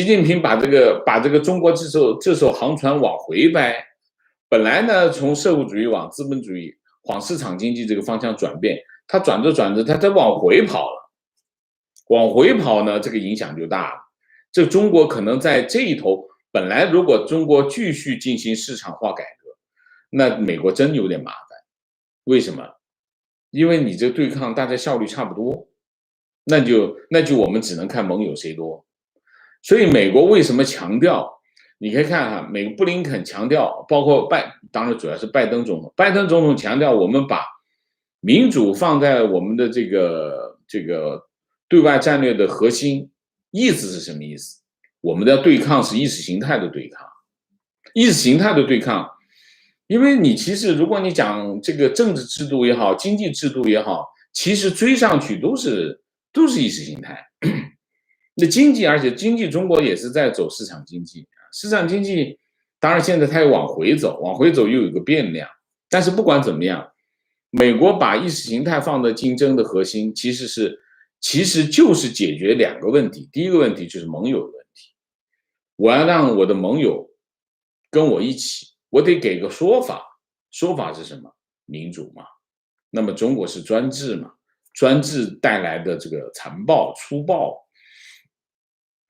近平把这个中国这艘航船往回掰，本来呢从社会主义往资本主义、往市场经济这个方向转变，它转着转着，它往回跑了，往回跑呢，这个影响就大了。这中国可能在这一头，本来如果中国继续进行市场化改革，那美国真有点麻烦。为什么？因为你这对抗大家效率差不多，那就我们只能看盟友谁多。所以美国为什么强调？你可以看哈，美国布林肯强调，包括当然主要是拜登总统。拜登总统强调，我们把民主放在我们的这个对外战略的核心，意思是什么意思？我们的对抗是意识形态的对抗，意识形态的对抗。因为你其实如果你讲这个政治制度也好，经济制度也好，其实追上去都是意识形态。那而且经济中国也是在走市场经济，市场经济当然现在它又往回走又有一个变量。但是不管怎么样，美国把意识形态放在竞争的核心，其实就是解决2个问题。第一个问题就是盟友的问题，我要让我的盟友跟我一起，我得给个说法，说法是什么？民主嘛。那么中国是专制嘛，专制带来的这个残暴、粗暴、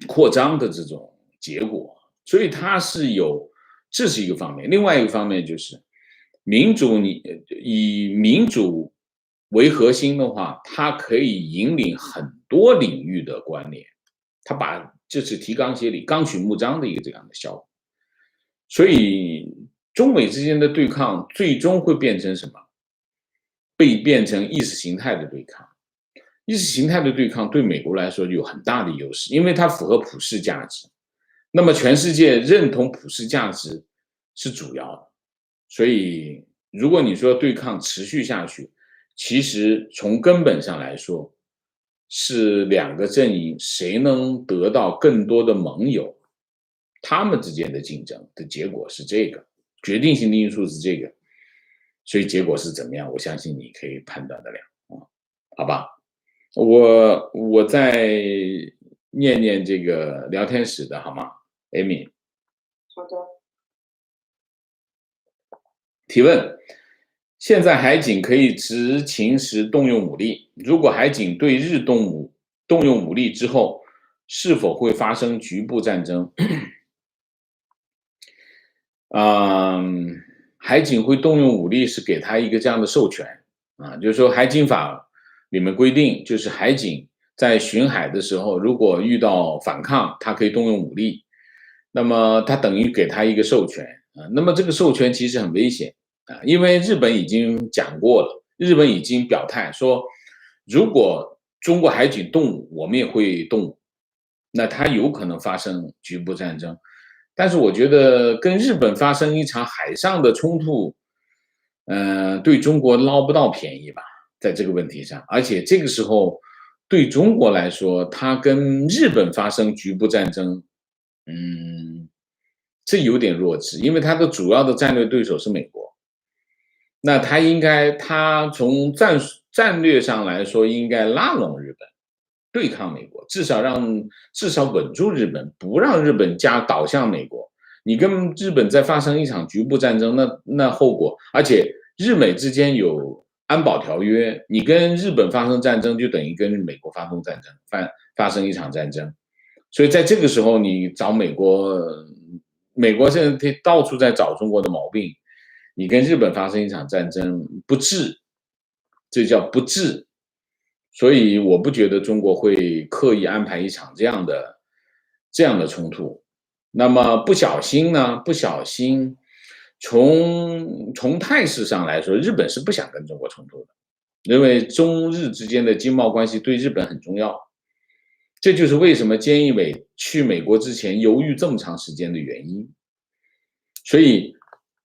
扩张的这种结果，所以这是一个方面。另外一个方面就是民主，你以民主为核心的话，它可以引领很多领域的关联，它这是提纲挈领、纲举目张的一个这样的效果。所以中美之间的对抗最终会变成什么？变成意识形态的对抗。意识形态的对抗对美国来说有很大的优势，因为它符合普世价值。那么全世界认同普世价值是主要的，所以如果你说对抗持续下去，其实从根本上来说是2个阵营谁能得到更多的盟友，他们之间的竞争的结果是这个，决定性的因素是这个，所以结果是怎么样，我相信你可以判断得了好吧？我再念念这个聊天室的好吗 ，Amy？ 好的。提问：现在海警可以执勤时动用武力，如果海警对日动用武力之后，是否会发生局部战争？海警会动用武力是给他一个这样的授权啊，就是说海警法里面规定，就是海警在巡海的时候，如果遇到反抗，他可以动用武力，那么他等于给他一个授权啊。那么这个授权其实很危险啊，因为日本已经讲过了，日本已经表态说，如果中国海警动武，我们也会动武，那它有可能发生局部战争。但是我觉得跟日本发生一场海上的冲突，对中国捞不到便宜吧。在这个问题上，而且这个时候对中国来说，它跟日本发生局部战争，这有点弱智，因为他的主要的战略对手是美国。那他从战略上来说，应该拉拢日本，对抗美国，至少稳住日本，不让日本倒向美国。你跟日本再发生一场局部战争，那后果，而且日美之间有安保条约，你跟日本发生战争，就等于跟美国发生战争，发生一场战争。所以在这个时候，你找美国现在到处在找中国的毛病。你跟日本发生一场战争不智，这叫不智，所以我不觉得中国会刻意安排一场这样的冲突。那么不小心从态势上来说，日本是不想跟中国冲突的，因为中日之间的经贸关系对日本很重要，这就是为什么菅义伟去美国之前犹豫这么长时间的原因。所以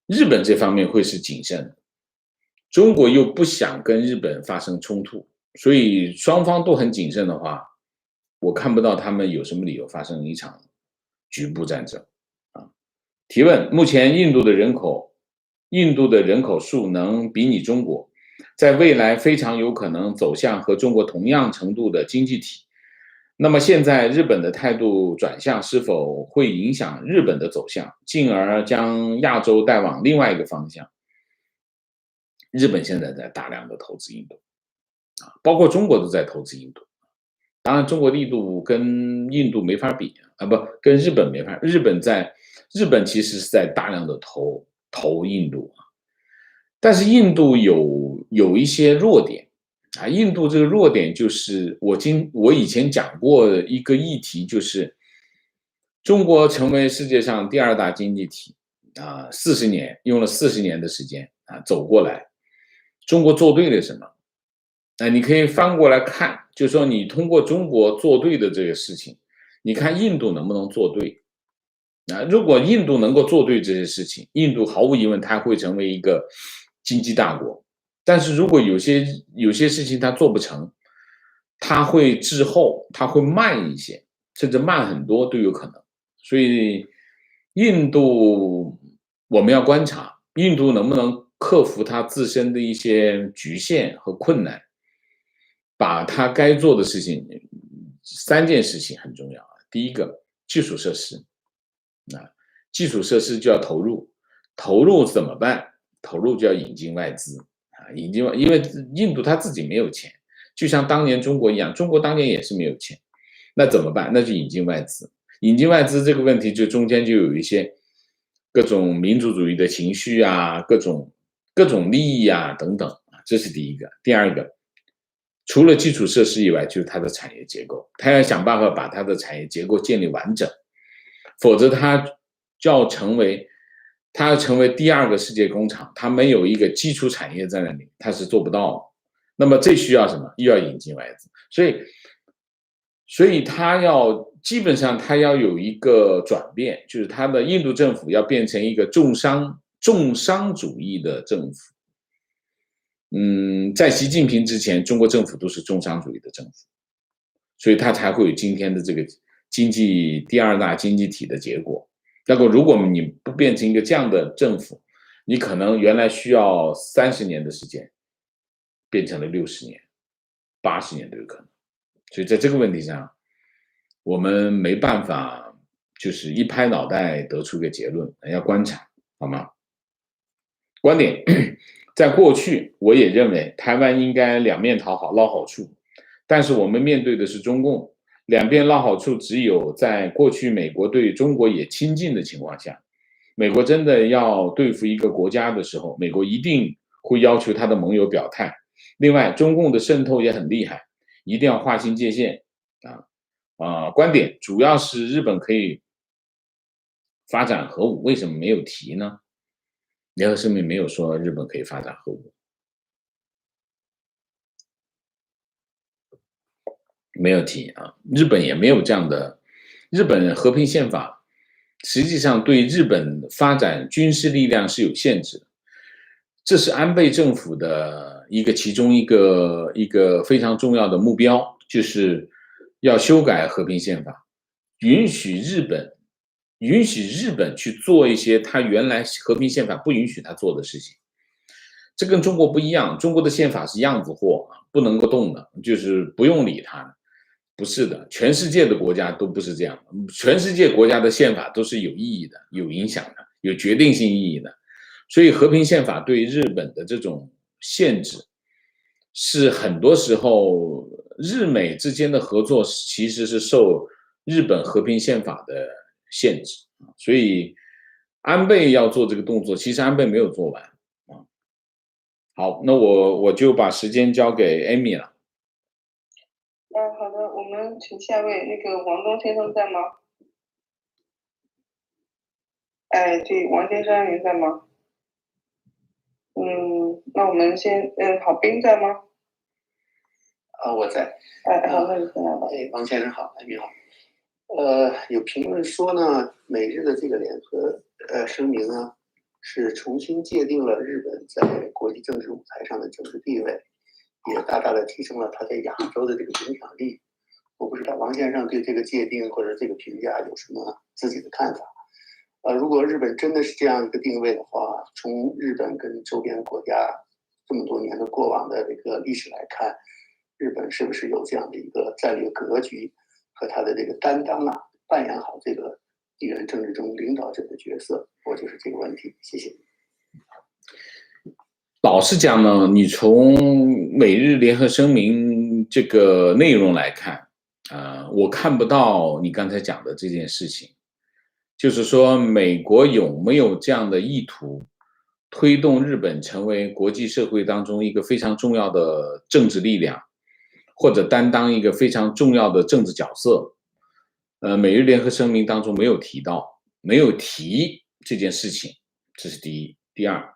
日本这方面会是谨慎的，中国又不想跟日本发生冲突，所以双方都很谨慎的话，我看不到他们有什么理由发生一场局部战争。提问：目前印度的人口数能比拟中国，在未来非常有可能走向和中国同样程度的经济体。那么现在日本的态度转向是否会影响日本的走向，进而将亚洲带往另外一个方向？日本现在在大量的投资印度，包括中国都在投资印度。当然，中国力度跟印度没法比跟日本没法。日本其实是在大量的投印度，但是印度有一些弱点。印度这个弱点就是我以前讲过一个议题，就是中国成为世界上第2大经济体，40年用了40年的时间走过来，中国做对了什么？你可以翻过来看，就是说你通过中国做对的这个事情，你看印度能不能做对？如果印度能够做对这些事情，印度毫无疑问它会成为一个经济大国。但是如果有些事情它做不成，它会滞后，它会慢一些，甚至慢很多都有可能。所以印度我们要观察印度能不能克服它自身的一些局限和困难，把它该做的事情3件事情很重要。第一个，基础设施，基础设施就要投入怎么办？投入就要引进外资。因为印度他自己没有钱，就像当年中国一样，中国当年也是没有钱，那怎么办？那就引进外资。引进外资这个问题，就中间就有一些各种民族主义的情绪各种利益等等这是第一个。第二个，除了基础设施以外，就是它的产业结构，它要想办法把它的产业结构建立完整，否则它要成为第2个世界工厂，它没有一个基础产业在那里，它是做不到的。那么这需要什么？又要引进外资，所以基本上它要有一个转变，就是它的印度政府要变成一个重商主义的政府。在习近平之前，中国政府都是重商主义的政府，所以它才会有今天的这个经济第2大经济体的结果。如果你不变成一个这样的政府，你可能原来需要30年的时间，变成了60年、80年都有可能。所以在这个问题上，我们没办法就是一拍脑袋得出个结论，要观察，好吗？观点，在过去我也认为台湾应该两面讨好，捞好处，但是我们面对的是中共。两边捞好处，只有在过去美国对中国也亲近的情况下，美国真的要对付一个国家的时候，美国一定会要求他的盟友表态。另外，中共的渗透也很厉害，一定要划清界限。观点主要是日本可以发展核武，为什么没有提呢？联合声明没有说日本可以发展核武。没有提日本也没有这样的。日本和平宪法实际上对日本发展军事力量是有限制的，这是安倍政府的其中一个非常重要的目标，就是要修改和平宪法，允许日本允许日本去做一些他原来和平宪法不允许他做的事情。这跟中国不一样，中国的宪法是样子货，不能够动的，就是不用理它的。不是的，全世界的国家都不是这样的，全世界国家的宪法都是有意义的、有影响的、有决定性意义的。所以和平宪法对日本的这种限制，是很多时候日美之间的合作其实是受日本和平宪法的限制。所以安倍要做这个动作，其实安倍没有做完。好，那我就把时间交给 Amy 了。好的，我们请下一位，那个王东先生在吗？哎，对，王先生您在吗？那我们先，郝斌在吗？我在。好，那你先来吧。王先生好，你好。有评论说呢，美日的这个联合声明呢，是重新界定了日本在国际政治舞台上的政治地位，也大大的提升了它在亚洲的这个影响力。我不知道王先生对这个界定或者这个评价有什么自己的看法？如果日本真的是这样一个定位的话，从日本跟周边国家这么多年的过往的这个历史来看，日本是不是有这样的一个战略格局和他的这个担当啊，扮演好这个地缘政治中领导者的角色？我就是这个问题，谢谢。老实讲呢，你从美日联合声明这个内容来看，我看不到你刚才讲的这件事情。就是说，美国有没有这样的意图，推动日本成为国际社会当中一个非常重要的政治力量，或者担当一个非常重要的政治角色？美日联合声明当中没有提到，没有提这件事情，这是第一。第二，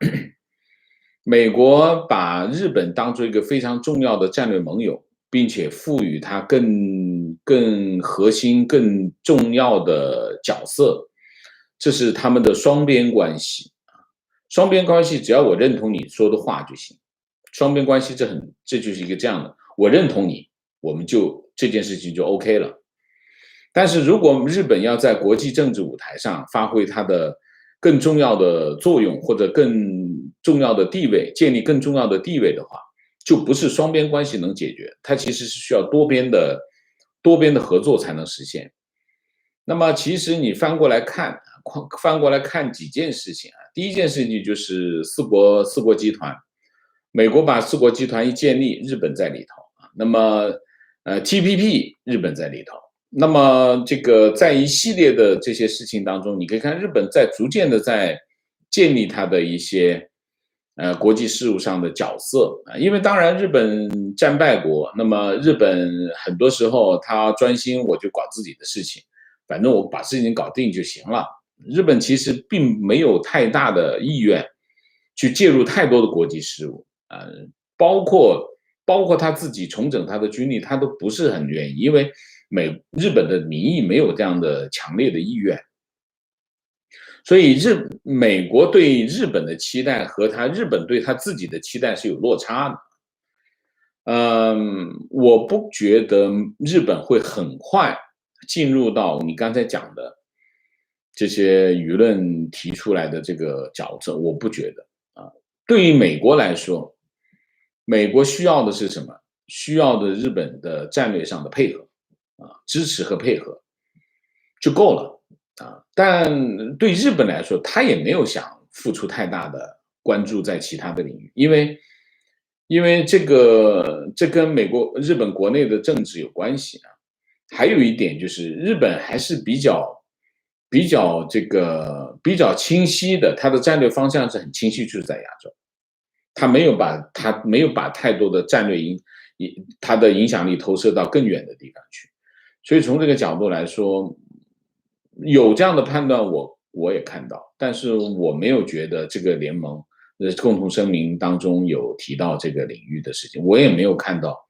美国把日本当作一个非常重要的战略盟友，并且赋予它更核心、更重要的角色。这是他们的双边关系。双边关系只要我认同你说的话就行。双边关系这就是一个这样的，我认同你，我们就这件事情就 OK 了。但是如果日本要在国际政治舞台上发挥它的更重要的作用，或者更重要的地位，建立更重要的地位的话，就不是双边关系能解决，它其实是需要多边的合作才能实现。那么其实你翻过来看几件事情啊。第一件事情就是四国集团，美国把四国集团一建立，日本在里头啊。那么TPP 日本在里头。那么这个在一系列的这些事情当中，你可以看日本逐渐的在建立它的一些国际事务上的角色啊。因为当然日本战败国，那么日本很多时候他专心我就搞自己的事情。反正我把事情搞定就行了。日本其实并没有太大的意愿去介入太多的国际事务，包括他自己重整他的军力，他都不是很愿意，因为日本的民意没有这样的强烈的意愿。所以美国对日本的期待和日本对他自己的期待是有落差的。我不觉得日本会很快进入到你刚才讲的这些舆论提出来的这个角色，我不觉得啊。对于美国来说，美国需要的是什么？需要的日本的战略上的配合啊，支持和配合就够了啊。但对日本来说，他也没有想付出太大的关注在其他的领域，因为这跟日本国内的政治有关系啊。还有一点就是日本还是比较清晰的，它的战略方向是很清晰，就是在亚洲。它没有把太多的战略它的影响力投射到更远的地方去。所以从这个角度来说，有这样的判断我也看到，但是我没有觉得这个联盟共同声明当中有提到这个领域的事情，我也没有看到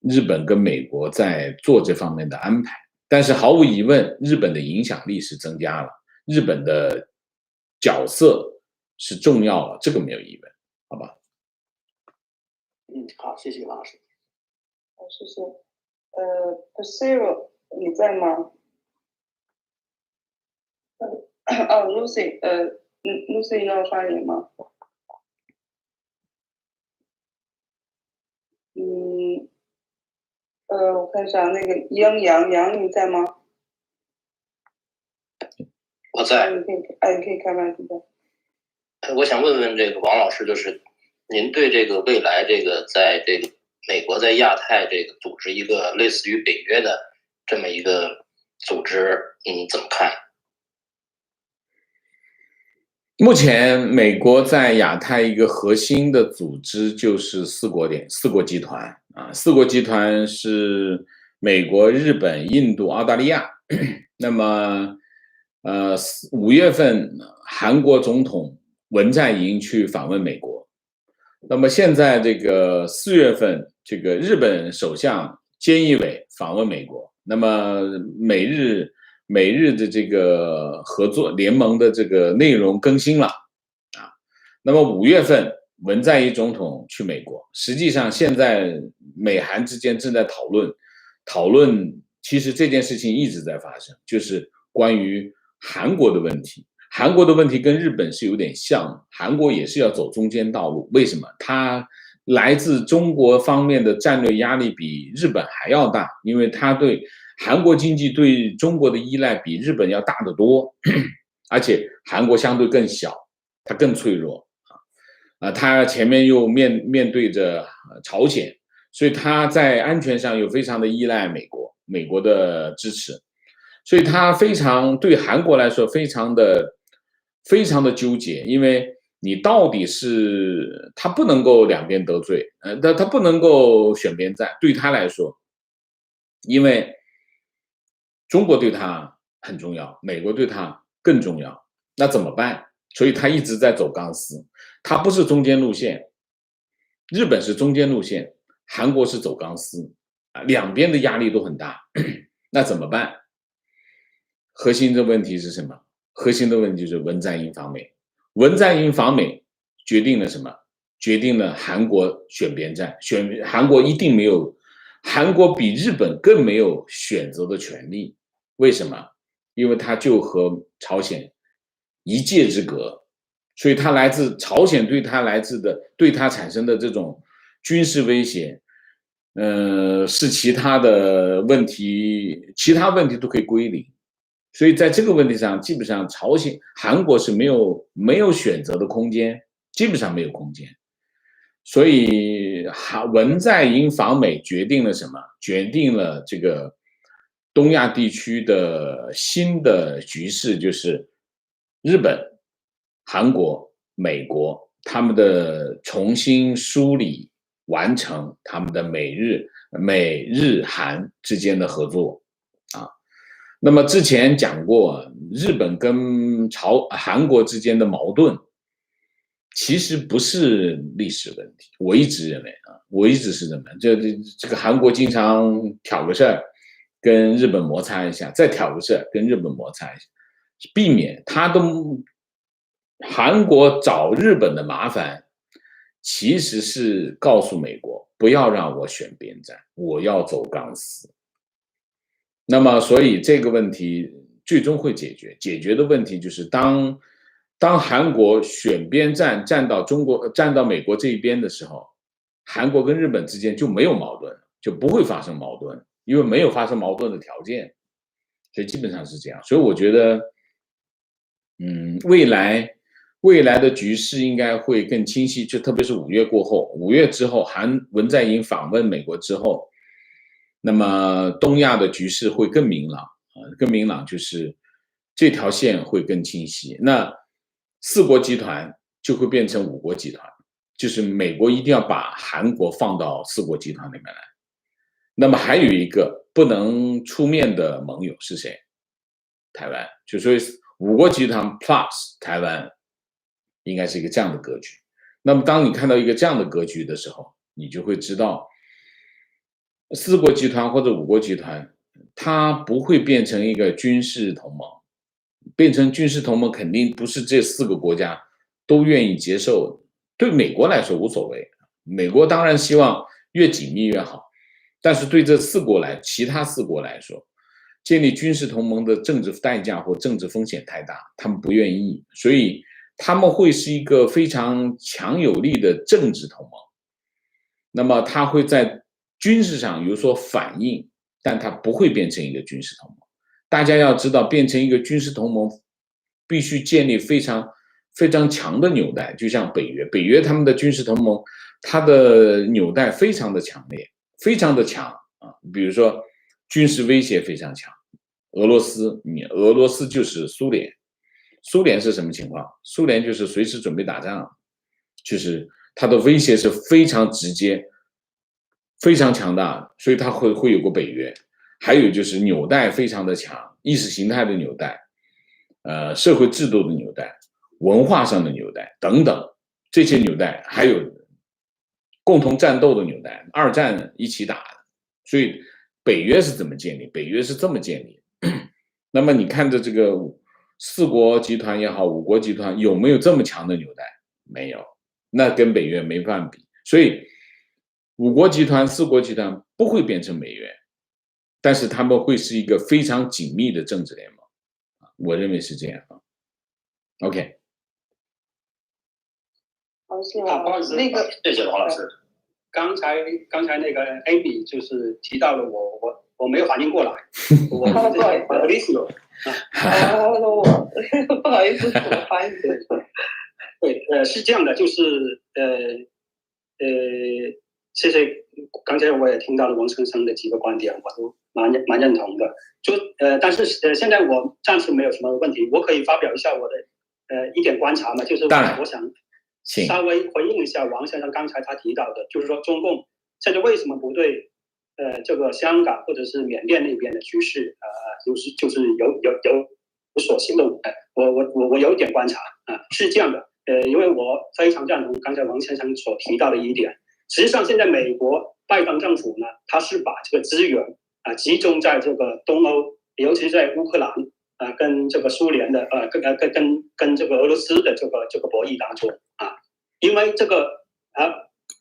日本跟美国在做这方面的安排。但是毫无疑问，日本的影响力是增加了，日本的角色是重要了，这个没有疑问，好吧？好，谢谢王老师。好，谢谢。Pasero，你在吗？ Lucy， Lucy 要发言吗？我看一下那个杨，你在吗？我在。你可以开麦克风。我想问问这个王老师，就是您对这个未来这个在这个美国在亚太这个组织一个类似于北约的这么一个组织，怎么看？目前美国在亚太一个核心的组织就是四国集团啊，四国集团是美国、日本、印度、澳大利亚。那么5月份韩国总统文在寅去访问美国，那么现在这个4月份，这个日本首相菅义伟访问美国，那么美日的这个合作联盟的这个内容更新了啊。那么5月份文在寅总统去美国，实际上现在美韩之间正在讨论，其实这件事情一直在发生，就是关于韩国的问题。韩国的问题跟日本是有点像，韩国也是要走中间道路。为什么？它来自中国方面的战略压力比日本还要大，因为它对韩国经济对中国的依赖比日本要大得多，而且韩国相对更小，它更脆弱它前面又面对着朝鲜，所以它在安全上又非常的依赖美国的支持，所以它对韩国来说非常的纠结，因为你到底是他不能够两边得罪，他不能够选边站，对他来说，因为中国对他很重要，美国对他更重要，那怎么办？所以他一直在走钢丝，他不是中间路线，日本是中间路线，韩国是走钢丝两边的压力都很大，那怎么办？核心的问题是什么？核心的问题就是文在寅访美。文在寅访美决定了什么？决定了韩国选边站，韩国一定没有，韩国比日本更没有选择的权利。为什么？因为他就和朝鲜一界之隔，所以他来自朝鲜对他产生的这种军事威胁，是其他问题都可以归零。所以在这个问题上，基本上韩国是没有选择的空间，基本上没有空间。所以文在寅访美决定了什么？决定了这个东亚地区的新的局势，就是日本、韩国、美国他们的重新梳理完成他们的美日韩之间的合作啊。那么之前讲过，日本跟韩国之间的矛盾其实不是历史问题，我一直是认为，这个韩国经常挑个事儿跟日本摩擦一下，再挑个事儿跟日本摩擦一下，避免韩国找日本的麻烦，其实是告诉美国不要让我选边站，我要走钢丝。那么，所以这个问题最终会解决的问题就是当韩国选边站站到美国这一边的时候，韩国跟日本之间就没有矛盾，就不会发生矛盾，因为没有发生矛盾的条件，所以基本上是这样。所以我觉得，未来的局势应该会更清晰，就特别是5月过后，5月之后，文在寅访问美国之后。那么东亚的局势会更明朗，就是这条线会更清晰。那4国集团就会变成5国集团，就是美国一定要把韩国放到4国集团里面来。那么还有一个不能出面的盟友是谁？台湾，就所以5国集团 plus 台湾，应该是一个这样的格局。那么当你看到一个这样的格局的时候，你就会知道。4国集团或者5国集团，它不会变成一个军事同盟，变成军事同盟肯定不是这4个国家都愿意接受的。对美国来说无所谓，美国当然希望越紧密越好，但是对其他4国来说，建立军事同盟的政治代价或政治风险太大，他们不愿意，所以他们会是一个非常强有力的政治同盟。那么他会在军事上有所反应，但它不会变成一个军事同盟。大家要知道，变成一个军事同盟必须建立非常强的纽带，就像北约，北约他们的军事同盟，它的纽带非常的强烈，非常的强啊。比如说军事威胁非常强，俄罗斯就是苏联，苏联是什么情况？苏联就是随时准备打仗，就是它的威胁是非常直接、非常强大的，所以它会有个北约。还有就是纽带非常的强，意识形态的纽带，社会制度的纽带，文化上的纽带等等，这些纽带还有共同战斗的纽带，二战一起打的。所以北约是怎么建立？北约是这么建立。那么你看着这个4国集团也好，5国集团有没有这么强的纽带？没有，那跟北约没办法比。所以5国集团、4国集团不会变成北约，但是他们会是一个非常紧密的政治联盟，我认为是这样。OK。好，不好意思，谢谢王老师。刚才那个 Amy 就是提到了我没有反应过来，我不好意思，不好意思，我发音对，是这样的，就是谢谢，刚才我也听到了王先生的几个观点，我都蛮认同的。但是现在我暂时没有什么问题，我可以发表一下我的一点观察嘛，就是我想稍微回应一下王先生刚才他提到的，就是说中共现在为什么不对这个香港或者是缅甸那边的局势就是有所行动？我有一点观察是这样的，因为我非常赞同刚才王先生所提到的一点。实际上，现在美国拜登政府呢，他是把这个资源集中在这个东欧，尤其是在乌克兰跟这个苏联的跟这个俄罗斯的这个博弈当中因为这个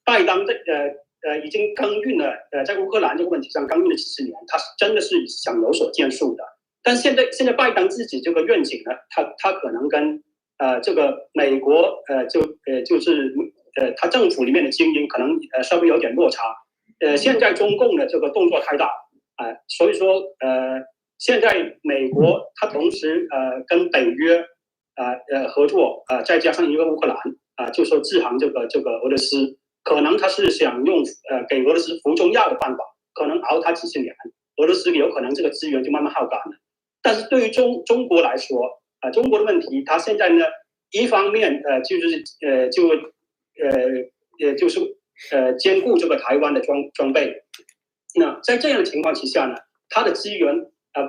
拜登已经耕耘了在乌克兰这个问题上耕耘了几十年，他真的是想有所建树的。但现在拜登自己这个愿景呢，他可能跟这个美国就是他政府里面的精英可能稍微有点落差。现在中共的这个动作太大所以说现在美国他同时跟北约合作再加上一个乌克兰就说制衡这个俄罗斯，可能他是想用给俄罗斯服中药的办法，可能熬他几十年，俄罗斯有可能这个资源就慢慢耗干了。但是对于中国来说中国的问题，他现在呢一方面就是兼顾这个台湾的装备。那在这样的情况之下呢，它的资源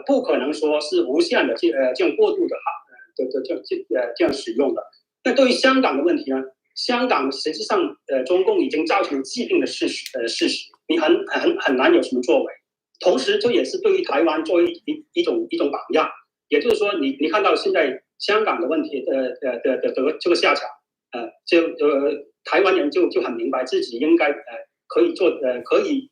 不可能说是无限的这样过度的这样使用的。那对于香港的问题呢，香港实际上中共已经造成既定的事实，你很难有什么作为。同时这也是对于台湾作为一种榜样，也就是说你看到现在香港的问题的这个下场台湾人就很明白自己应该可以做可以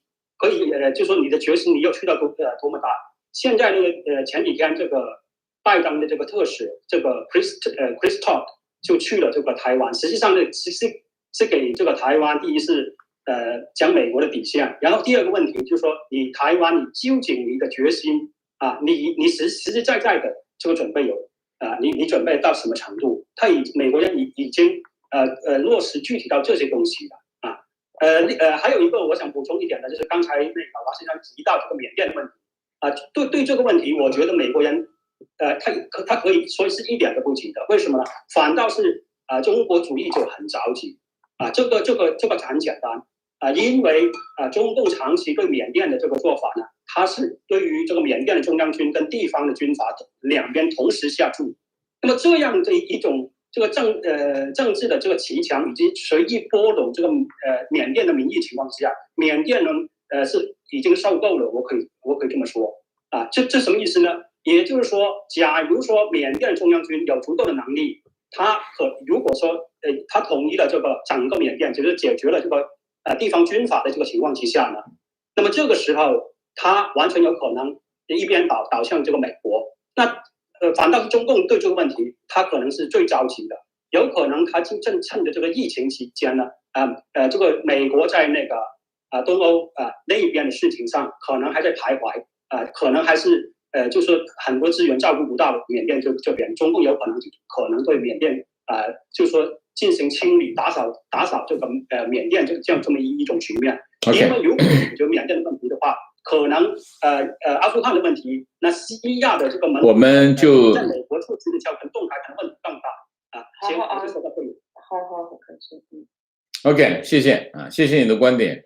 就说你的决心你要去到多么大。现在那个前几天这个拜登的这个特使这个 Chris Todd 就去了这个台湾，实际上呢是给这个台湾第一是讲美国的底线，然后第二个问题就是说你台湾你究竟你的决心你实实在在的这个准备有你准备到什么程度？美国人已经落实具体到这些东西了还有一个我想补充一点的，就是刚才那个王先生提到这个缅甸的问题对这个问题，我觉得美国人他可以说是一点都不急的。为什么呢？反倒是中国主义就很着急这个很简单因为中共长期对缅甸的这个做法呢，它是对于这个缅甸的中央军跟地方的军阀两边同时下注。那么这样的一种这个政治的这个骑墙以及随意拨动这个缅甸的民意情况之下，缅甸呢是已经受够了，我可以这么说这什么意思呢？也就是说，假如说缅甸中央军有足够的能力，如果说他统一了这个整个缅甸，就是解决了这个地方军阀的这个情况之下呢，那么这个时候他完全有可能一边倒向这个美国。那反倒是中共对这个问题，他可能是最着急的，有可能他就正趁着这个疫情期间呢，这个美国在那个东欧那一边的事情上，可能还在徘徊，可能还是就是很多资源照顾不到缅甸这边，中共有可能对缅甸就是说进行清理打扫这个缅甸这么一种局面。Okay. 因为如果解决缅甸的问题的话，可能阿富汗的问题，那西亚的这个门，我们就在美国措施的教程动态可能问题更大啊。好，感谢。OK， 谢谢啊，谢谢你的观点，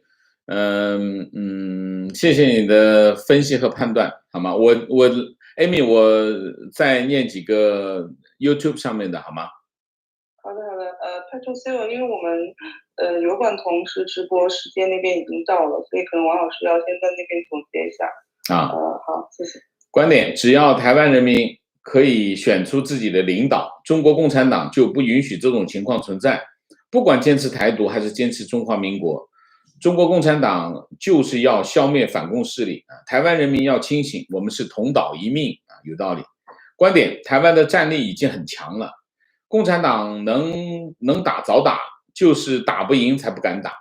谢谢你的分析和判断，好吗？我 Amy， 我再念几个 YouTube 上面的好吗？好的，Patricio， 因为我们油管同时直播时间那边已经到了，所以可能王老师要先在那边总结一下。好，谢谢。观点：只要台湾人民可以选出自己的领导，中国共产党就不允许这种情况存在。不管坚持台独还是坚持中华民国，中国共产党就是要消灭反共势力啊！台湾人民要清醒，我们是同岛一命啊，有道理。观点：台湾的战力已经很强了。共产党能打早打，就是打不赢才不敢打。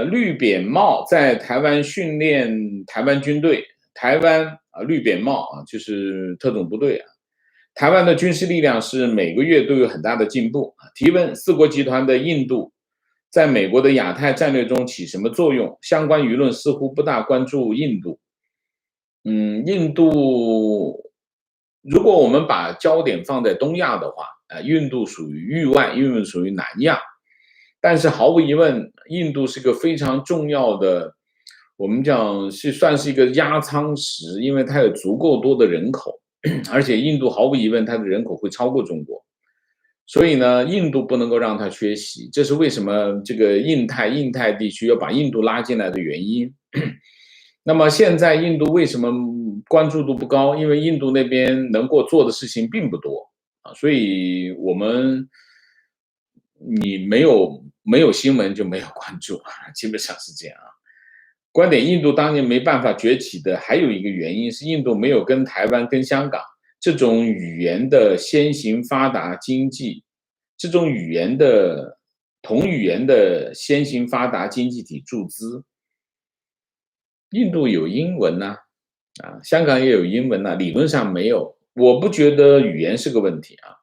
绿扁帽在台湾训练台湾军队，台湾绿扁帽就是特种部队啊。台湾的军事力量是每个月都有很大的进步。提问：四国集团的印度在美国的亚太战略中起什么作用？相关舆论似乎不大关注印度。印度。如果我们把焦点放在东亚的话，印度属于域外，印度属于南亚，但是毫无疑问，印度是个非常重要的，我们讲算是一个压舱石，因为它有足够多的人口，而且印度毫无疑问它的人口会超过中国，所以呢，印度不能够让它缺席，这是为什么这个印太地区要把印度拉进来的原因。那么现在印度为什么关注度不高？因为印度那边能够做的事情并不多啊，所以你没有新闻就没有关注，基本上是这样啊。观点：印度当年没办法崛起的还有一个原因是印度没有跟台湾、跟香港这种语言的先行发达经济，这种同语言的先行发达经济体注资。印度有英文呐，香港也有英文呐，理论上没有，我不觉得语言是个问题啊。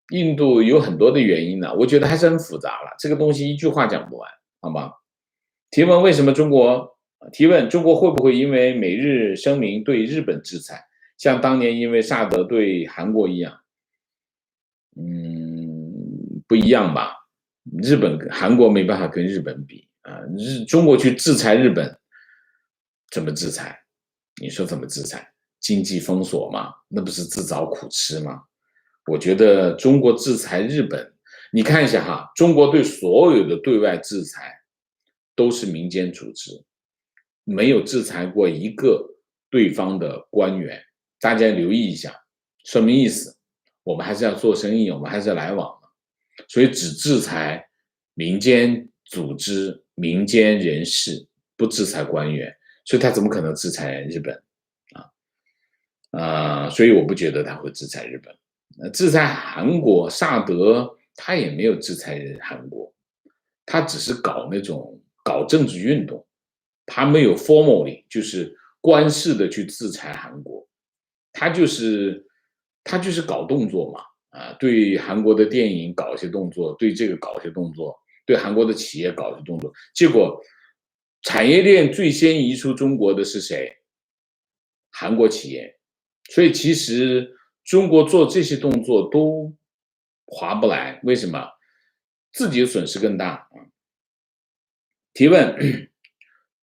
印度有很多的原因呢，我觉得还是很复杂了，这个东西一句话讲不完，好吗？提问：为什么中国会不会因为美日声明对日本制裁，像当年因为萨德对韩国一样？不一样吧？韩国没办法跟日本比。中国去制裁日本，怎么制裁？你说怎么制裁？经济封锁吗？那不是自找苦吃吗？我觉得中国制裁日本，你看一下哈，中国对所有的对外制裁都是民间组织，没有制裁过一个对方的官员。大家留意一下，什么意思？我们还是要做生意，我们还是要来往的，所以只制裁民间组织、民间人士，不制裁官员，所以他怎么可能制裁日本所以我不觉得他会制裁日本。制裁韩国，萨德他也没有制裁韩国，他只是搞政治运动，他没有 formally 就是官式的去制裁韩国，他就是搞动作嘛，对韩国的电影搞一些动作，对这个搞一些动作，对韩国的企业搞一些动作，结果产业链最先移出中国的是谁？韩国企业。所以其实中国做这些动作都划不来，为什么？自己的损失更大。提问：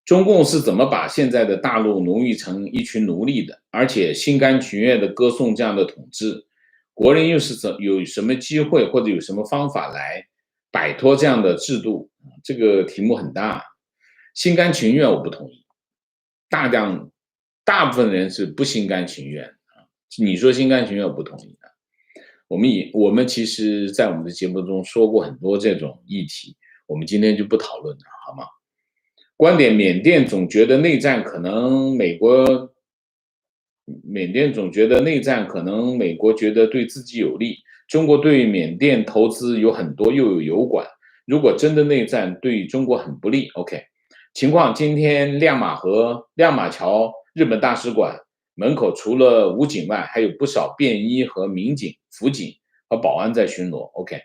中共是怎么把现在的大陆奴役成一群奴隶的，而且心甘情愿的歌颂这样的统治？国人又是有什么机会或者有什么方法来摆脱这样的制度？这个题目很大，心甘情愿我不同意，大部分人是不心甘情愿你说心甘情愿我不同意的。我们其实在我们的节目中说过很多这种议题，我们今天就不讨论了，好吗？观点，缅甸总觉得内战可能美国觉得对自己有利，中国对缅甸投资有很多，又有油管，如果真的内战对中国很不利。 OK， 情况，今天亮马桥日本大使馆门口除了武警外，还有不少便衣和民警、辅警和保安在巡逻。 OK，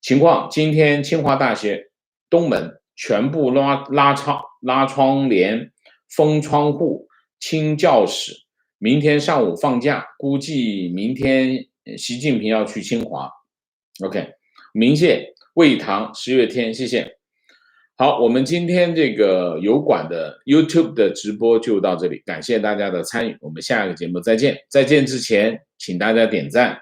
情况，今天清华大学东门全部拉窗帘、封窗户、清教室，明天上午放假，估计明天习近平要去清华。 OK， 明谢魏堂10月天，谢谢。好，我们今天这个油管的 YouTube 的直播就到这里，感谢大家的参与，我们下一个节目再见。再见之前，请大家点赞，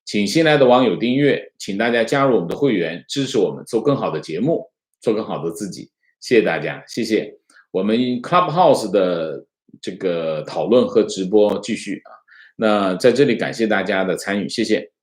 请新来的网友订阅，请大家加入我们的会员，支持我们做更好的节目，做更好的自己。谢谢大家，谢谢。我们 Clubhouse 的这个讨论和直播继续啊，那在这里感谢大家的参与，谢谢。